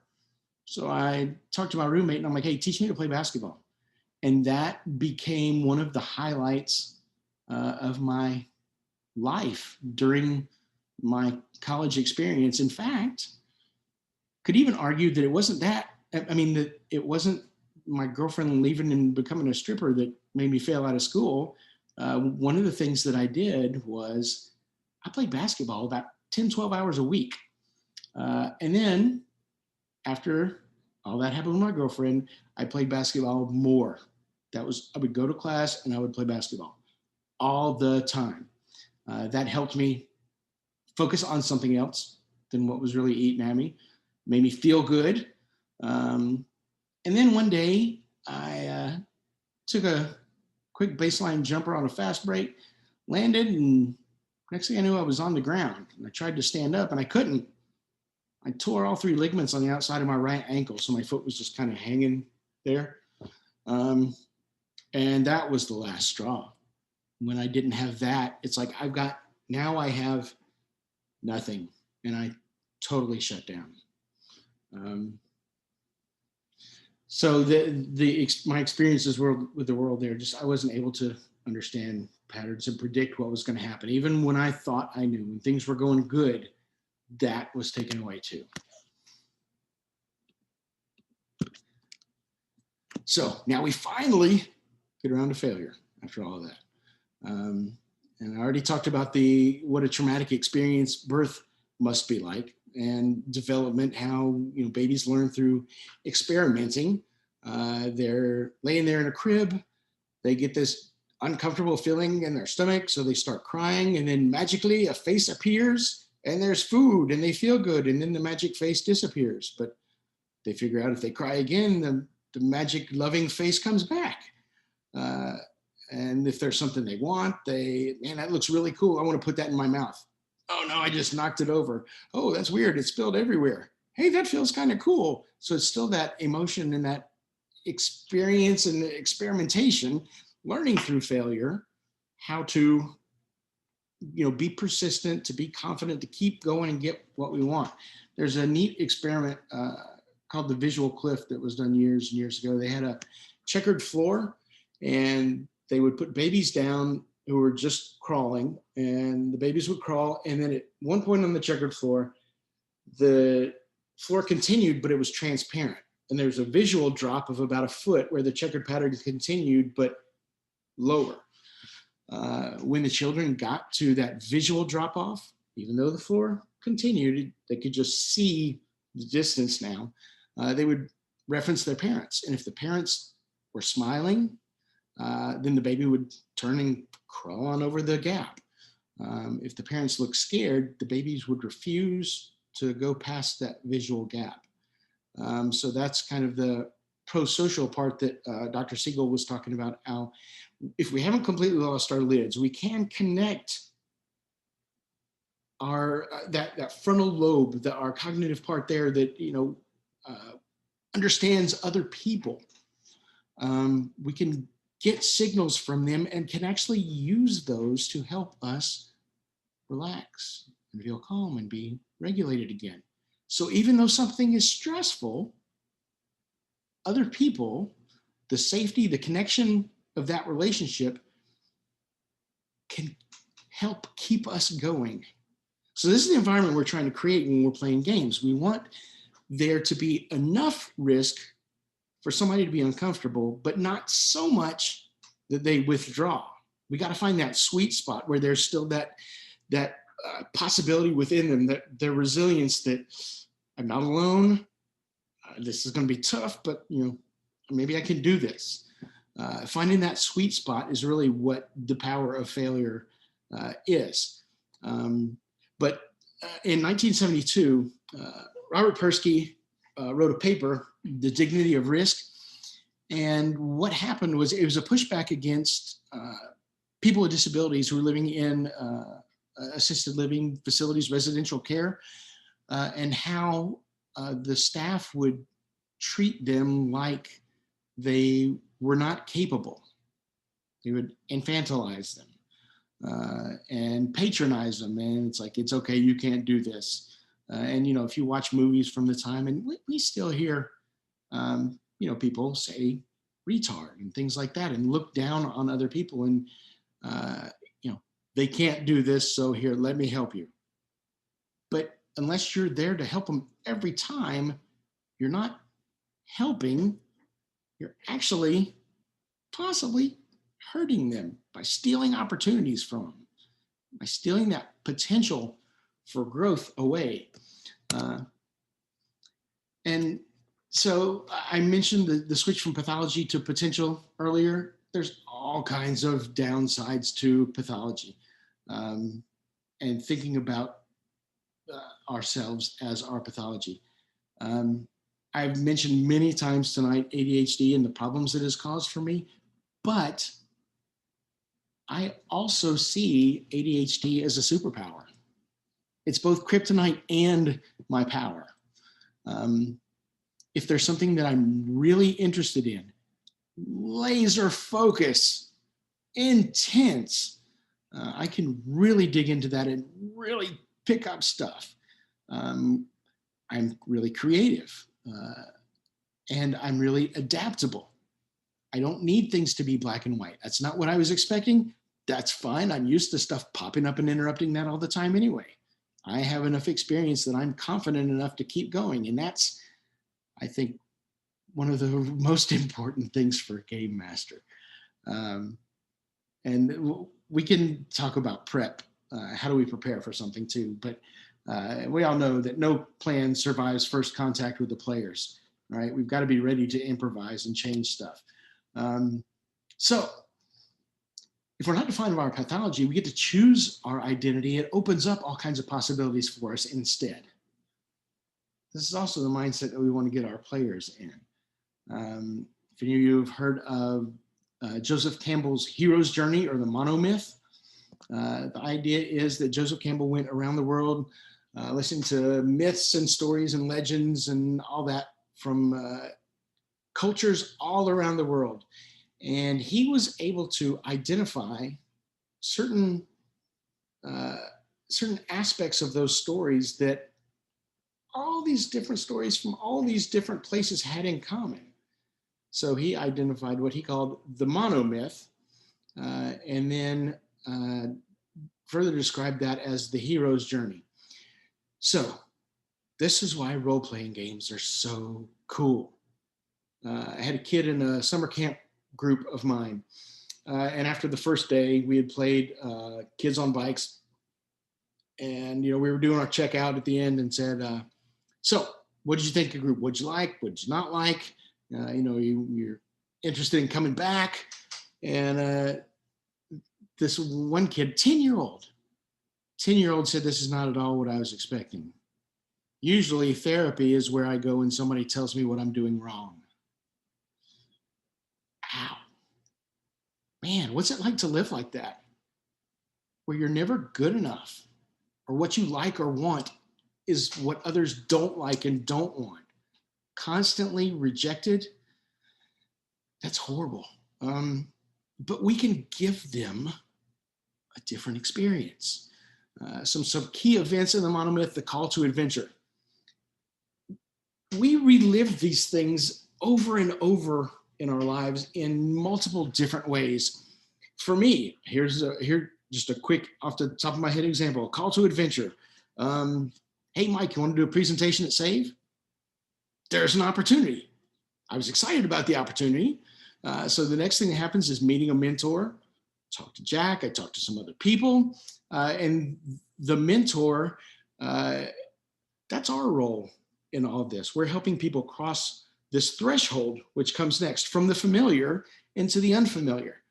So I talked to my roommate and I'm like, hey, teach me to play basketball. And that became one of the highlights of my life during my college experience. In fact, could even argue that it wasn't that. I mean, that it wasn't my girlfriend leaving and becoming a stripper that made me fail out of school. One of the things that I did was I played basketball about 10, 12 hours a week. And then after all that happened with my girlfriend, I played basketball more. I would go to class and I would play basketball all the time. That helped me focus on something else than what was really eating at me, made me feel good. And then one day I took a quick baseline jumper on a fast break, landed, and next thing I knew I was on the ground. And I tried to stand up and I couldn't. I tore all 3 ligaments on the outside of my right ankle, so my foot was just kind of hanging there. And that was the last straw. When I didn't have that, it's like now I have nothing, and I totally shut down. So my experiences with the world there, just I wasn't able to understand patterns and predict what was going to happen. Even when I thought I knew, when things were going good, that was taken away too. So now we finally get around to failure after all of that. And I already talked about what a traumatic experience birth must be like, and development, how babies learn through experimenting. They're laying there in a crib, they get this uncomfortable feeling in their stomach, so they start crying, and then magically a face appears and there's food and they feel good, and then the magic face disappears. But they figure out if they cry again, the magic loving face comes back. And if there's something they want, man, that looks really cool, I want to put that in my mouth. Oh no, I just knocked it over. Oh, that's weird, it spilled everywhere. Hey, that feels kind of cool. So it's still that emotion and that experience and experimentation, learning through failure, how to be persistent, to be confident, to keep going and get what we want. There's a neat experiment called the visual cliff that was done years and years ago. They had a checkered floor, and they would put babies down who were just crawling, and the babies would crawl, and then at one point on the checkered floor, the floor continued, but it was transparent. And there's a visual drop of about a foot where the checkered pattern continued, but lower. When the children got to that visual drop off, even though the floor continued, they could just see the distance now, they would reference their parents. And if the parents were smiling, then the baby would turn and crawl on over the gap. If the parents looked scared, the babies would refuse to go past that visual gap. So that's kind of the pro-social part that Dr. Siegel was talking about, how if we haven't completely lost our lids, we can connect our that frontal lobe, our cognitive part there that understands other people. We can get signals from them and can actually use those to help us relax and feel calm and be regulated again. So even though something is stressful, other people, the safety, the connection of that relationship can help keep us going. So this is the environment we're trying to create when we're playing games. We want there to be enough risk for somebody to be uncomfortable, but not so much that they withdraw. We got to find that sweet spot where there's still that possibility within them, that their resilience, that I'm not alone. This is going to be tough, but maybe I can do this. Finding that sweet spot is really what the power of failure is. But in 1972, Robert Persky wrote a paper, The Dignity of Risk. And what happened was it was a pushback against people with disabilities who were living in assisted living facilities, residential care, and how the staff would treat them like they were not capable. They would infantilize them and patronize them. And it's like, it's okay, you can't do this. And, if you watch movies from the time, and we still hear, people say retard and things like that and look down on other people and, they can't do this, so here, let me help you. But unless you're there to help them every time, you're not helping, you're actually possibly hurting them by stealing opportunities from them, by stealing that potential for growth away. And so I mentioned the switch from pathology to potential earlier. There's all kinds of downsides to pathology, and thinking about ourselves as our pathology. I've mentioned many times tonight ADHD and the problems it has caused for me, but I also see ADHD as a superpower. It's both kryptonite and my power. If there's something that I'm really interested in, laser focus, intense, I can really dig into that and really pick up stuff. I'm really creative, and I'm really adaptable. I don't need things to be black and white. That's not what I was expecting. That's fine. I'm used to stuff popping up and interrupting that all the time anyway. I have enough experience that I'm confident enough to keep going. And that's, I think, one of the most important things for a game master. And we can talk about prep. How do we prepare for something too? But we all know that no plan survives first contact with the players, right? We've got to be ready to improvise and change stuff. So if we're not defined by our pathology, we get to choose our identity. It opens up all kinds of possibilities for us instead. This is also the mindset that we want to get our players in. If any of you have heard of Joseph Campbell's hero's journey, or the monomyth, the idea is that Joseph Campbell went around the world listening to myths and stories and legends and all that from cultures all around the world. And he was able to identify certain aspects of those stories that all these different stories from all these different places had in common. So he identified what he called the monomyth, and then further described that as the hero's journey. So this is why role-playing games are so cool. I had a kid in a summer camp group of mine, and after the first day, we had played Kids on Bikes, and we were doing our checkout at the end and said, so what did you think of the group? What'd you like? What'd you not like? You're interested in coming back. And this one kid, 10-year-old said, this is not at all what I was expecting. Usually therapy is where I go when somebody tells me what I'm doing wrong. Ow. Man, what's it like to live like that? Where you're never good enough, or what you like or want is what others don't like and don't want. Constantly rejected. That's horrible. But we can give them a different experience. Some key events in the monomyth, the call to adventure. We relive these things over and over in our lives in multiple different ways. For me, here just a quick off the top of my head example, call to adventure. Hey, Mike, you want to do a presentation at SAVE? There's an opportunity. I was excited about the opportunity. So the next thing that happens is meeting a mentor. Talk to Jack, I talked to some other people, and the mentor, that's our role in all of this. We're helping people cross this threshold, which comes next, from the familiar into the unfamiliar.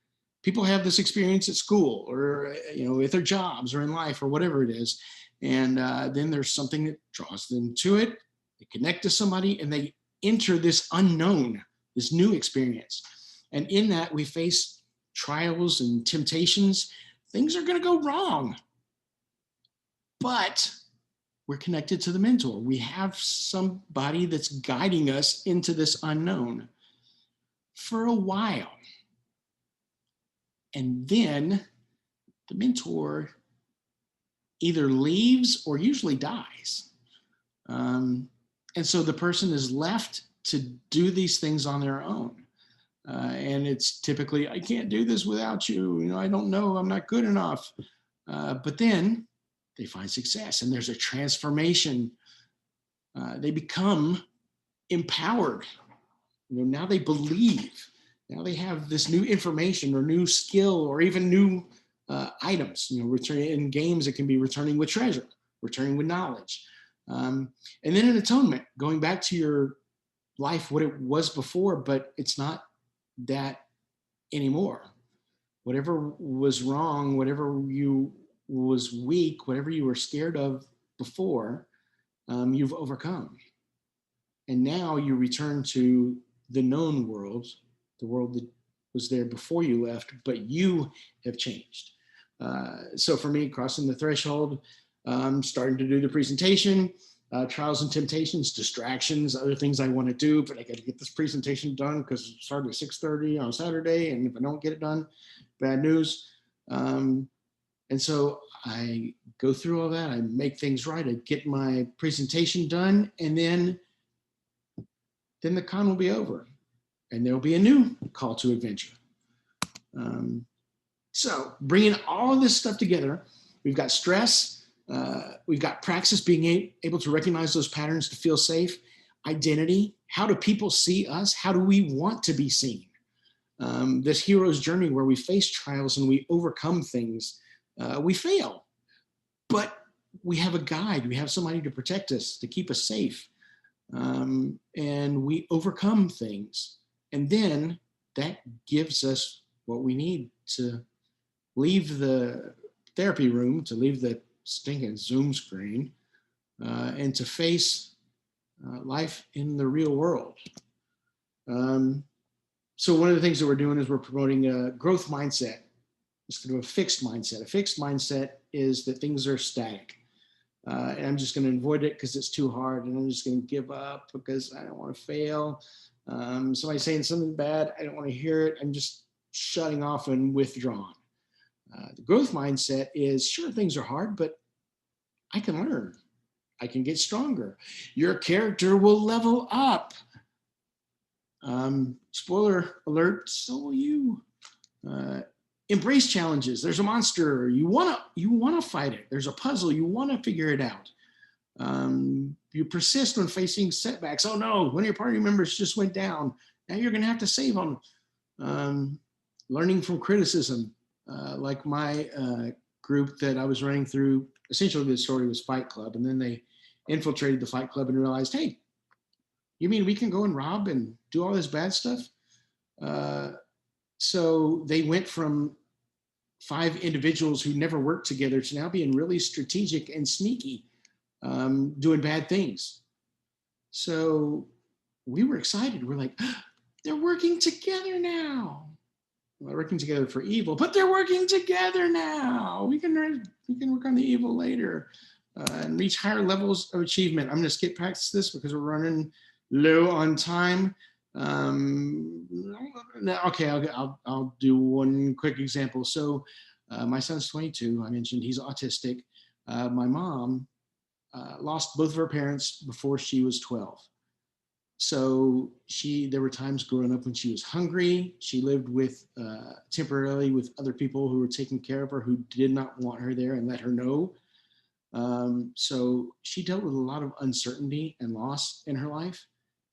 People have this experience at school, or with their jobs, or in life, or whatever it is, and then there's something that draws them to it. They connect to somebody, and they enter this unknown, this new experience. And in that, we face trials and temptations. Things are going to go wrong, but we're connected to the mentor. We have somebody that's guiding us into this unknown for a while. And then the mentor either leaves or usually dies. And so the person is left to do these things on their own. And it's typically, I can't do this without you. I don't know, I'm not good enough. But then they find success, and there's a transformation. They become empowered. Now they believe. Now they have this new information or new skill or even new items. Returning in games, it can be returning with treasure, returning with knowledge. And then an atonement, going back to your life, what it was before, but it's not that anymore. Whatever was wrong, whatever you was weak, whatever you were scared of before, you've overcome. And now you return to the known world, the world that was there before you left, but you have changed. So for me, crossing the threshold, starting to do the presentation, trials and temptations, distractions, other things I want to do, but I got to get this presentation done because it started at 6:30 on Saturday, and if I don't get it done, bad news. And And so I go through all that, I make things right, I get my presentation done, and then the con will be over and there'll be a new call to adventure. So bringing all of this stuff together, we've got stress, we've got praxis, being able to recognize those patterns to feel safe, identity, how do people see us? How do we want to be seen? This hero's journey where we face trials and we overcome things, we fail, but we have a guide, we have somebody to protect us, to keep us safe, and we overcome things. And then that gives us what we need to leave the therapy room, to leave the stinking Zoom screen, and to face life in the real world. So one of the things that we're doing is we're promoting a growth mindset instead of a fixed mindset. A fixed mindset is that things are static. And I'm just going to avoid it because it's too hard, and I'm just going to give up because I don't want to fail. Somebody's saying something bad, I don't want to hear it. I'm just shutting off and withdrawn. The growth mindset is, sure, things are hard, but I can learn. I can get stronger. Your character will level up. Spoiler alert, so will you. Embrace challenges. There's a monster. You wanna fight it. There's a puzzle. You wanna figure it out. You persist when facing setbacks. Oh no, one of your party members just went down. Now you're gonna have to save them. Learning from criticism, like my group that I was running through. Essentially, the story was Fight Club, and then they infiltrated the Fight Club and realized, hey, you mean we can go and rob and do all this bad stuff? So they went from 5 individuals who never worked together to now being really strategic and sneaky, doing bad things. So we were excited. We're like, they're working together now. Well, they're working together for evil, but they're working together now. We can work on the evil later and reach higher levels of achievement. I'm going to skip past this because we're running low on time. Okay, I'll do one quick example. So my son's 22. I mentioned he's autistic. My mom lost both of her parents before she was 12. So there were times growing up when she was hungry. She lived with temporarily with other people who were taking care of her, who did not want her there and let her know. So she dealt with a lot of uncertainty and loss in her life,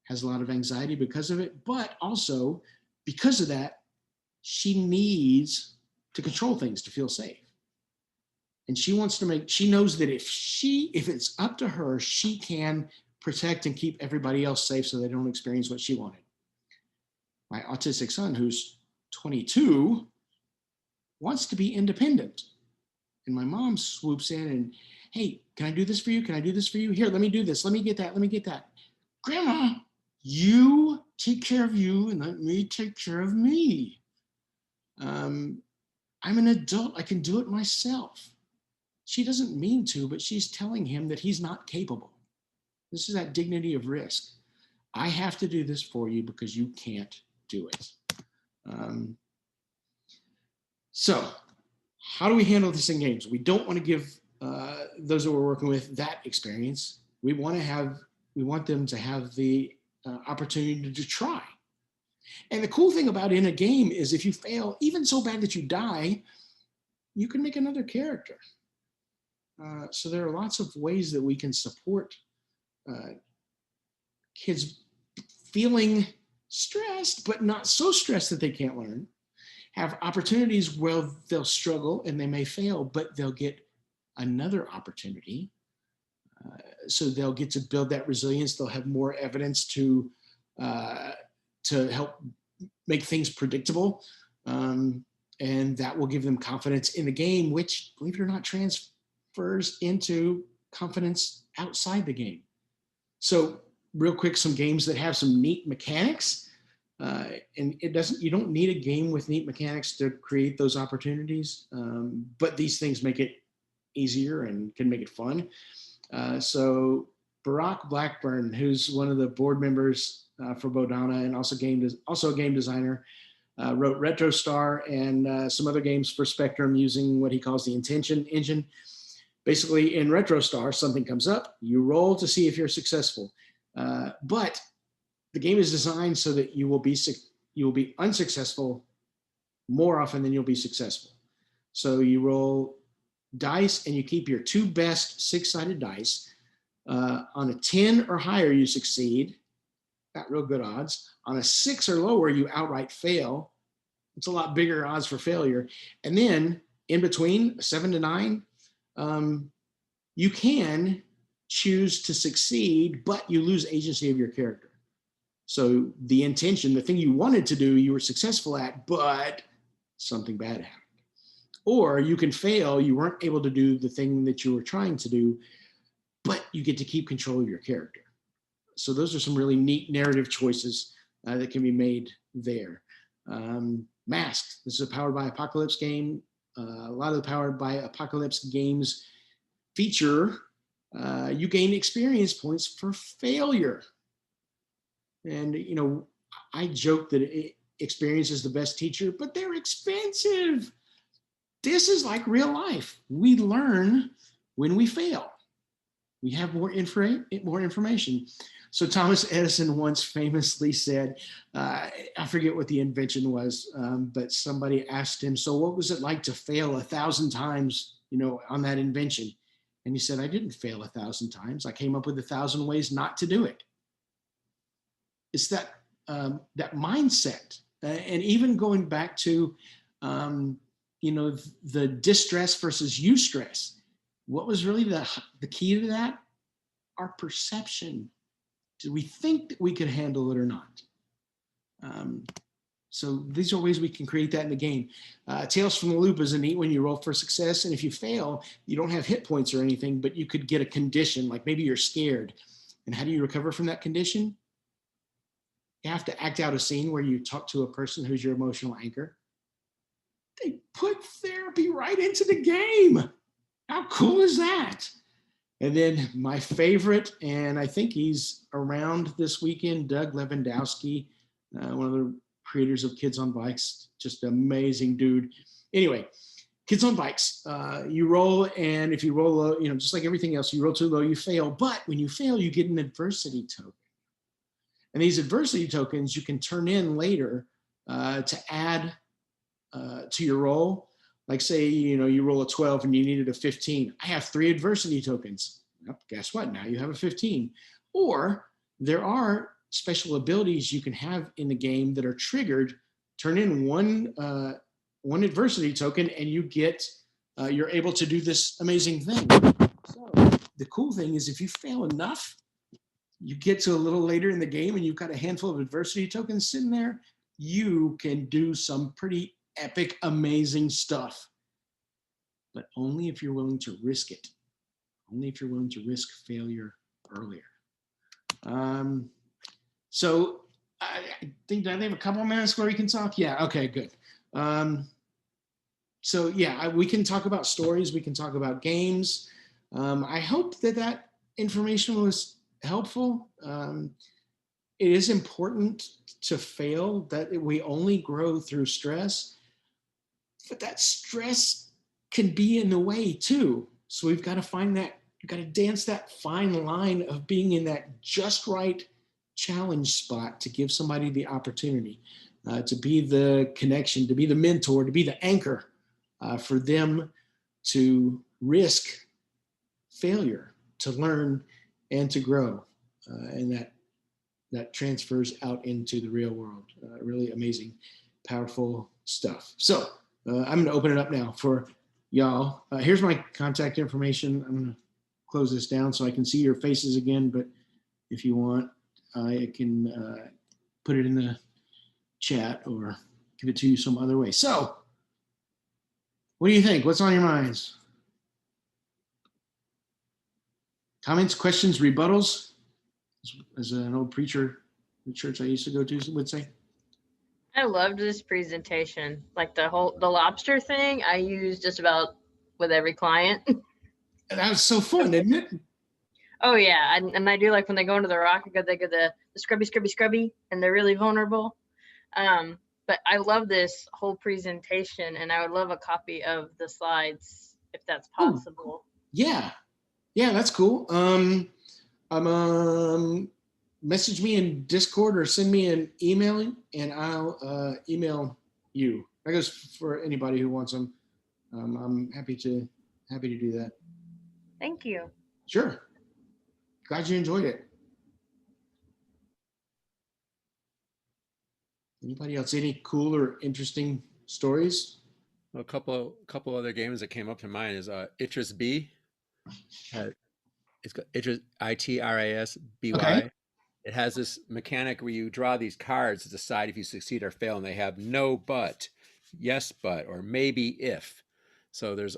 has a lot of anxiety because of it, but also because of that, she needs to control things to feel safe. And she knows that if it's up to her, she can protect and keep everybody else safe so they don't experience what she wanted. My autistic son, who's 22, wants to be independent. And my mom swoops in and, hey, can I do this for you? Can I do this for you? Here, let me do this. Let me get that. Let me get that. Grandma, you take care of you and let me take care of me. I'm an adult. I can do it myself. She doesn't mean to, but she's telling him that he's not capable. This is that dignity of risk. I have to do this for you because you can't do it. So how do we handle this in games? We don't want to give those that we're working with that experience. We want them to have the opportunity to try. And the cool thing about in a game is if you fail, even so bad that you die, you can make another character. So there are lots of ways that we can support kids feeling stressed, but not so stressed that they can't learn, have opportunities where they'll struggle and they may fail, but they'll get another opportunity. So they'll get to build that resilience. They'll have more evidence to help make things predictable. And that will give them confidence in the game, which, believe it or not, transfers into confidence outside the game. So real quick, some games that have some neat mechanics. And you don't need a game with neat mechanics to create those opportunities. But these things make it easier and can make it fun. So Barack Blackburn, who's one of the board members for Bodhana and also a game designer, wrote RetroStar and some other games for Spectrum using what he calls the intention engine. Basically, in RetroStar, something comes up, you roll to see if you're successful. But the game is designed so that you will be unsuccessful more often than you'll be successful. So you roll dice and you keep your 2 best 6-sided dice. On a 10 or higher, you succeed. Got real good odds. On a 6 or lower, you outright fail. It's a lot bigger odds for failure. And then in between 7 to 9, you can choose to succeed, but you lose agency of your character. So the intention, the thing you wanted to do, you were successful at, but something bad happened. Or you can fail, you weren't able to do the thing that you were trying to do, but you get to keep control of your character. So those are some really neat narrative choices that can be made there. Masked, this is a Powered by Apocalypse game. A lot of the Powered by Apocalypse games feature you gain experience points for failure. And, you know, I joke that experience is the best teacher, but they're expensive. This is like real life. We learn when we fail. We have more information. So Thomas Edison once famously said, I forget what the invention was, but somebody asked him, so what was it like to fail 1,000 times, you know, on that invention? And he said, I didn't fail 1,000 times. I came up with 1,000 ways not to do it. It's that mindset. And even going back to, you know, the distress versus eustress. What was really the key to that? Our perception. Do we think that we could handle it or not? So these are ways we can create that in the game. Tales from the Loop is a neat one. You roll for success, and if you fail, you don't have hit points or anything, but you could get a condition, like maybe you're scared. And how do you recover from that condition? You have to act out a scene where you talk to a person who's your emotional anchor. They put therapy right into the game. How cool is that? And then my favorite, and I think he's around this weekend, Doug Lewandowski, one of the creators of Kids on Bikes, just an amazing dude. Anyway, Kids on Bikes, you roll, and if you roll low, you know, just like everything else, you roll too low, you fail. But when you fail, you get an adversity token. And these adversity tokens you can turn in later to add to your roll. Like say, you know, you roll a 12 and you needed a 15. I have 3 adversity tokens. Well, guess what? Now you have a 15. Or there are special abilities you can have in the game that are triggered. Turn in one adversity token and you get, you're able to do this amazing thing. So the cool thing is if you fail enough, you get to a little later in the game and you've got a handful of adversity tokens sitting there, you can do some pretty epic, amazing stuff, but only if you're willing to risk it. Only if you're willing to risk failure earlier. So I think I have a couple of minutes where we can talk. Yeah, okay, good. So yeah, we can talk about stories. We can talk about games. I hope that information was helpful. It is important to fail, that we only grow through stress. But that stress can be in the way too. So we've got to find that, you've got to dance that fine line of being in that just right challenge spot to give somebody the opportunity to be the connection, to be the mentor, to be the anchor for them to risk failure, to learn and to grow. And that transfers out into the real world. Really amazing, powerful stuff. So I'm going to open it up now for y'all. Here's my contact information. I'm going to close this down so I can see your faces again, but if you want, I can put it in the chat or give it to you some other way. So what do you think? What's on your minds? Comments, questions, rebuttals? As an old preacher, the church I used to go to would say. I loved this presentation. Like the lobster thing, I use just about with every client. And that was so fun, isn't it? Oh yeah, and I do like when they go into the rock, they go the scrubby, and they're really vulnerable. But I love this whole presentation, and I would love a copy of the slides if that's Oh. possible. Yeah, that's cool. Message me in Discord or send me an email, and I'll email you. That goes for anybody who wants them. I'm happy to do that. Thank you. Sure. Glad you enjoyed it. Anybody else? Any cool or interesting stories? A couple other games that came up to mind is Itras B. It's got Itras, ITRASBY. Okay. It has this mechanic where you draw these cards to decide if you succeed or fail, and they have no but, yes but, or maybe if. So there's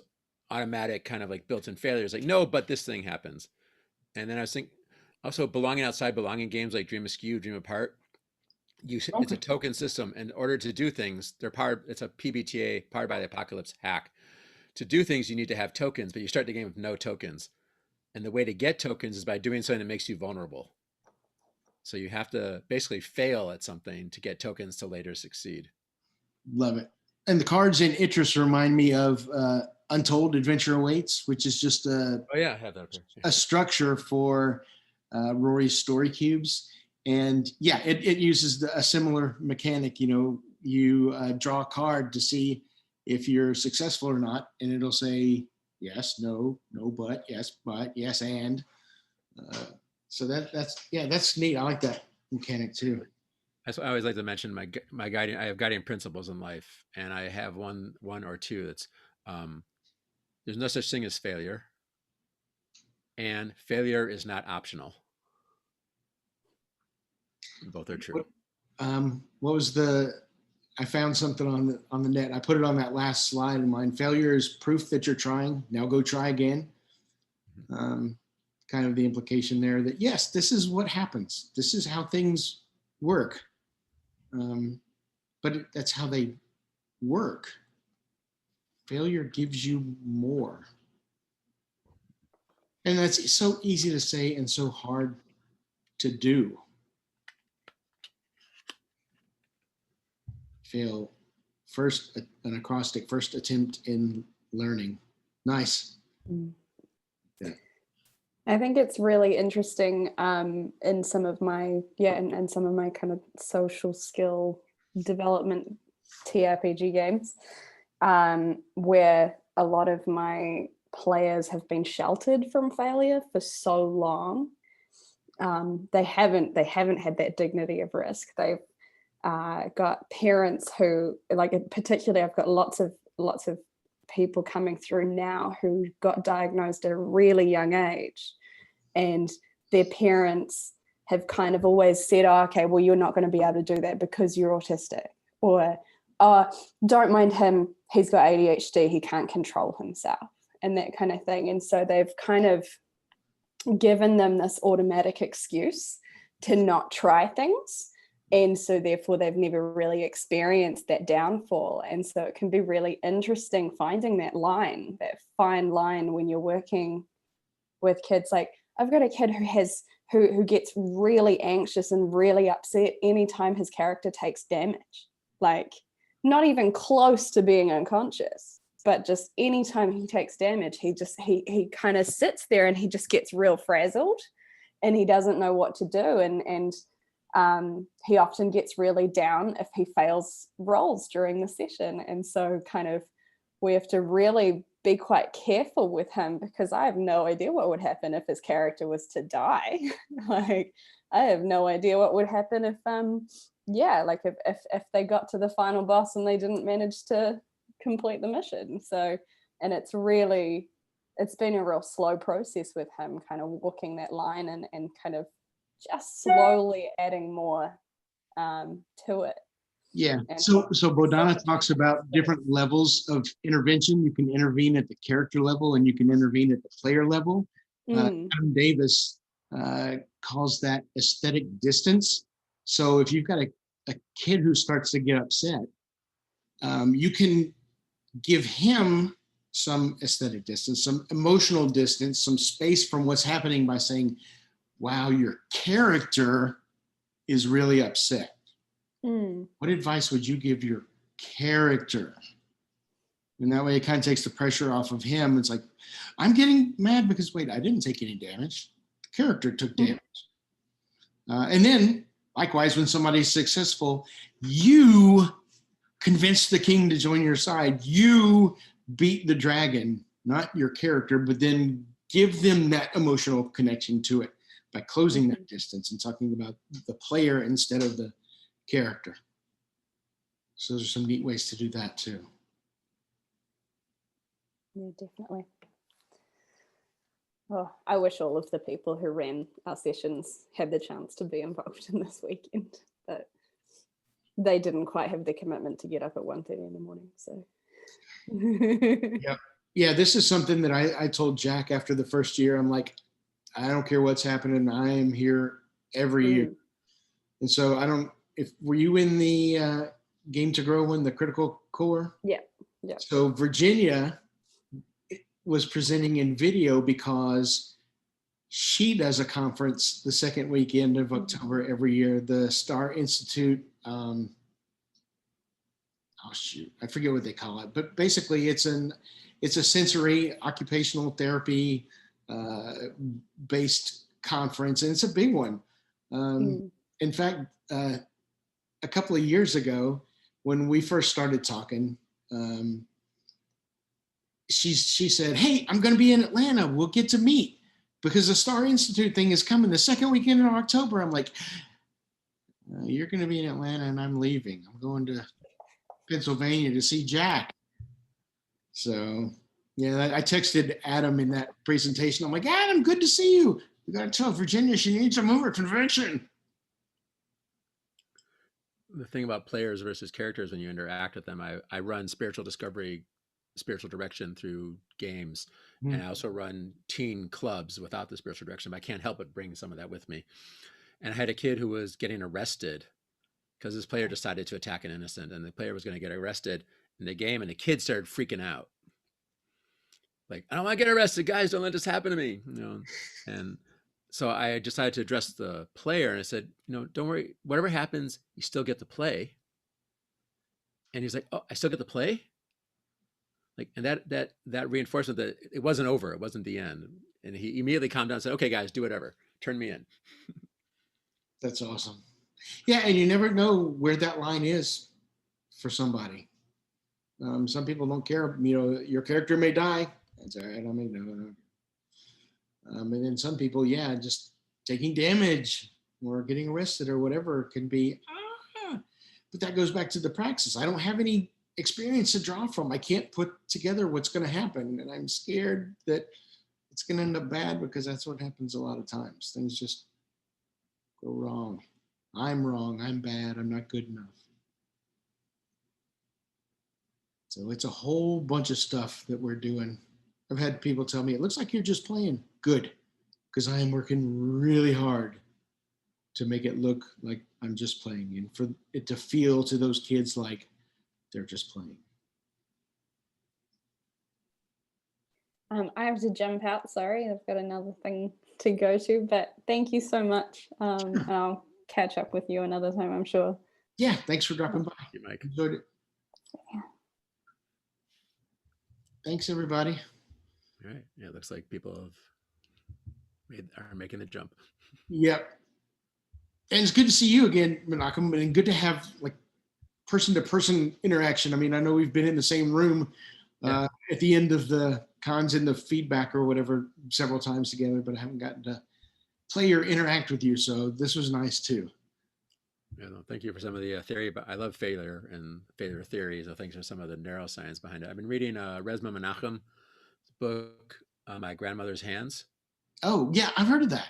automatic kind of like built-in failures, like no, but this thing happens. And then I was thinking also belonging outside, belonging games like Dream Askew, Dream Apart. It's a token system. In order to do things, it's a PBTA, Powered by the Apocalypse hack. To do things, you need to have tokens, but you start the game with no tokens. And the way to get tokens is by doing something that makes you vulnerable. So you have to basically fail at something to get tokens to later succeed. Love it. And the cards in Itras remind me of Untold Adventure Awaits, which is just Oh yeah, I have that up here. a structure for Rory's story cubes. And yeah, it uses a similar mechanic. You know, you draw a card to see if you're successful or not, and it'll say yes, no, no, but, yes, and. So that's neat. I like that mechanic too. That's what I always like to mention. My guiding, I have guiding principles in life, and I have one or two that's there's no such thing as failure, and failure is not optional. Both are true. What was I found something on the net. I put it on that last slide of mine. Failure is proof that you're trying. Now go try again. Kind of the implication there that yes, this is what happens. This is how things work. But that's how they work. Failure gives you more. And that's so easy to say and so hard to do. Fail first, an acrostic, first attempt in learning. Nice. Yeah. I think it's really interesting in some of my and some of my kind of social skill development TRPG games, where a lot of my players have been sheltered from failure for so long. They haven't had that dignity of risk. They've got parents who, like, particularly I've got lots of people coming through now who got diagnosed at a really young age, and their parents have kind of always said, oh, okay, well, you're not going to be able to do that because you're autistic, or don't mind him, he's got ADHD, he can't control himself, and that kind of thing. And so they've kind of given them this automatic excuse to not try things. And so therefore they've never really experienced that downfall. And so it can be really interesting finding that line, that fine line when you're working with kids. Like, I've got a kid who gets really anxious and really upset anytime his character takes damage. Like, not even close to being unconscious, but just anytime he takes damage, he kind of sits there and he just gets real frazzled and he doesn't know what to do. And he often gets really down if he fails rolls during the session. And so kind of we have to really be quite careful with him, because I have no idea what would happen if his character was to die. Like, I have no idea what would happen if if they got to the final boss and they didn't manage to complete the mission. So, and it's been a real slow process with him, kind of walking that line and kind of just slowly adding more to it. Yeah. So Bodhana talks about different levels of intervention. You can intervene at the character level and you can intervene at the player level. Adam Davis calls that aesthetic distance. So if you've got a kid who starts to get upset, you can give him some aesthetic distance, some emotional distance, some space from what's happening by saying, wow, your character is really upset. Mm. What advice would you give your character? And that way it kind of takes the pressure off of him. It's like, I'm getting mad because, wait, I didn't take any damage. The character took damage. And then, likewise, when somebody's successful, you convince the king to join your side. You beat the dragon, not your character, but then give them that emotional connection to it by closing that distance and talking about the player instead of the character. So there's some neat ways to do that too. Yeah, definitely. Oh, I wish all of the people who ran our sessions had the chance to be involved in this weekend, but they didn't quite have the commitment to get up at 1:30 in the morning. So, yeah, this is something that I told Jack after the first year. I'm like, I don't care what's happening. I am here every year. And so I don't. If were you in the Game to Grow one, the Critical Core? Yeah. So Virginia was presenting in video because she does a conference the second weekend of October every year, the Star Institute. Oh shoot, I forget what they call it, but basically it's a sensory occupational therapy based conference, and it's a big one. In fact, a couple of years ago, when we first started talking, she said, "Hey, I'm going to be in Atlanta. We'll get to meet because the Star Institute thing is coming the second weekend in October." I'm like, "You're going to be in Atlanta, and I'm leaving. I'm going to Pennsylvania to see Jack." So, yeah, I texted Adam in that presentation. I'm like, "Adam, good to see you. We got to tell Virginia she needs to move her convention." The thing about players versus characters when you interact with them, I run spiritual discovery, spiritual direction through games. And I also run teen clubs without the spiritual direction, but I can't help but bring some of that with me. And I had a kid who was getting arrested because this player decided to attack an innocent, and the player was going to get arrested in the game, and the kid started freaking out. Like, I don't want to get arrested, guys, don't let this happen to me. And so I decided to address the player, and I said, don't worry, whatever happens, you still get to play. And he's like, "Oh, I still get to play?" Like, and that reinforcement that it wasn't over, it wasn't the end. And he immediately calmed down and said, "Okay, guys, do whatever, turn me in." That's awesome. Yeah, and you never know where that line is for somebody. Some people don't care. Your character may die. That's all right. I mean, no. And then some people, just taking damage or getting arrested or whatever can be. But that goes back to the praxis. I don't have any experience to draw from. I can't put together what's going to happen, and I'm scared that it's going to end up bad because that's what happens a lot of times. Things just go wrong. I'm wrong. I'm bad. I'm not good enough. So it's a whole bunch of stuff that we're doing. I've had people tell me, "It looks like you're just playing." Good, because I am working really hard to make it look like I'm just playing and for it to feel to those kids like they're just playing. I have to jump out. Sorry, I've got another thing to go to, but thank you so much. And I'll catch up with you another time, I'm sure. Yeah, thanks for dropping by. Thank you, Mike. Enjoyed it. Yeah. Thanks, everybody. All right. Yeah, it looks like people are making the jump. Yep. And it's good to see you again, Menachem, and good to have like person-to-person interaction. I mean, I know we've been in the same room at the end of the cons and the feedback or whatever several times together, but I haven't gotten to play or interact with you. So this was nice too. Yeah, no, thank you for some of the theory, but I love failure and failure theories. So thanks for some of the neuroscience behind it. I've been reading Resmaa Menachem's book, My Grandmother's Hands. Oh, yeah, I've heard of that.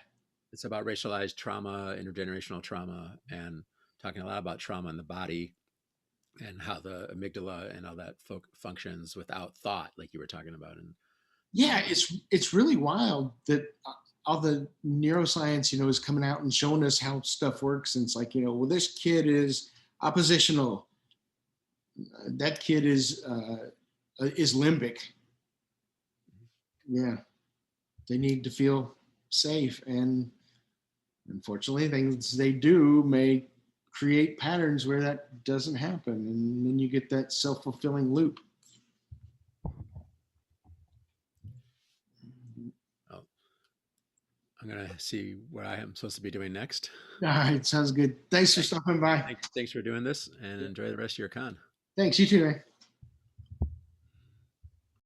It's about racialized trauma, intergenerational trauma, and talking a lot about trauma in the body and how the amygdala and all that functions without thought, like you were talking about. And yeah, it's really wild that all the neuroscience, is coming out and showing us how stuff works. And it's like, well, this kid is oppositional. That kid is limbic. Yeah, they need to feel safe, and unfortunately, things they do may create patterns where that doesn't happen. And then you get that self-fulfilling loop. Oh, I'm going to see what I am supposed to be doing next. All right, sounds good. Thanks for stopping by. Thanks for doing this, and enjoy the rest of your con. Thanks, you too, man.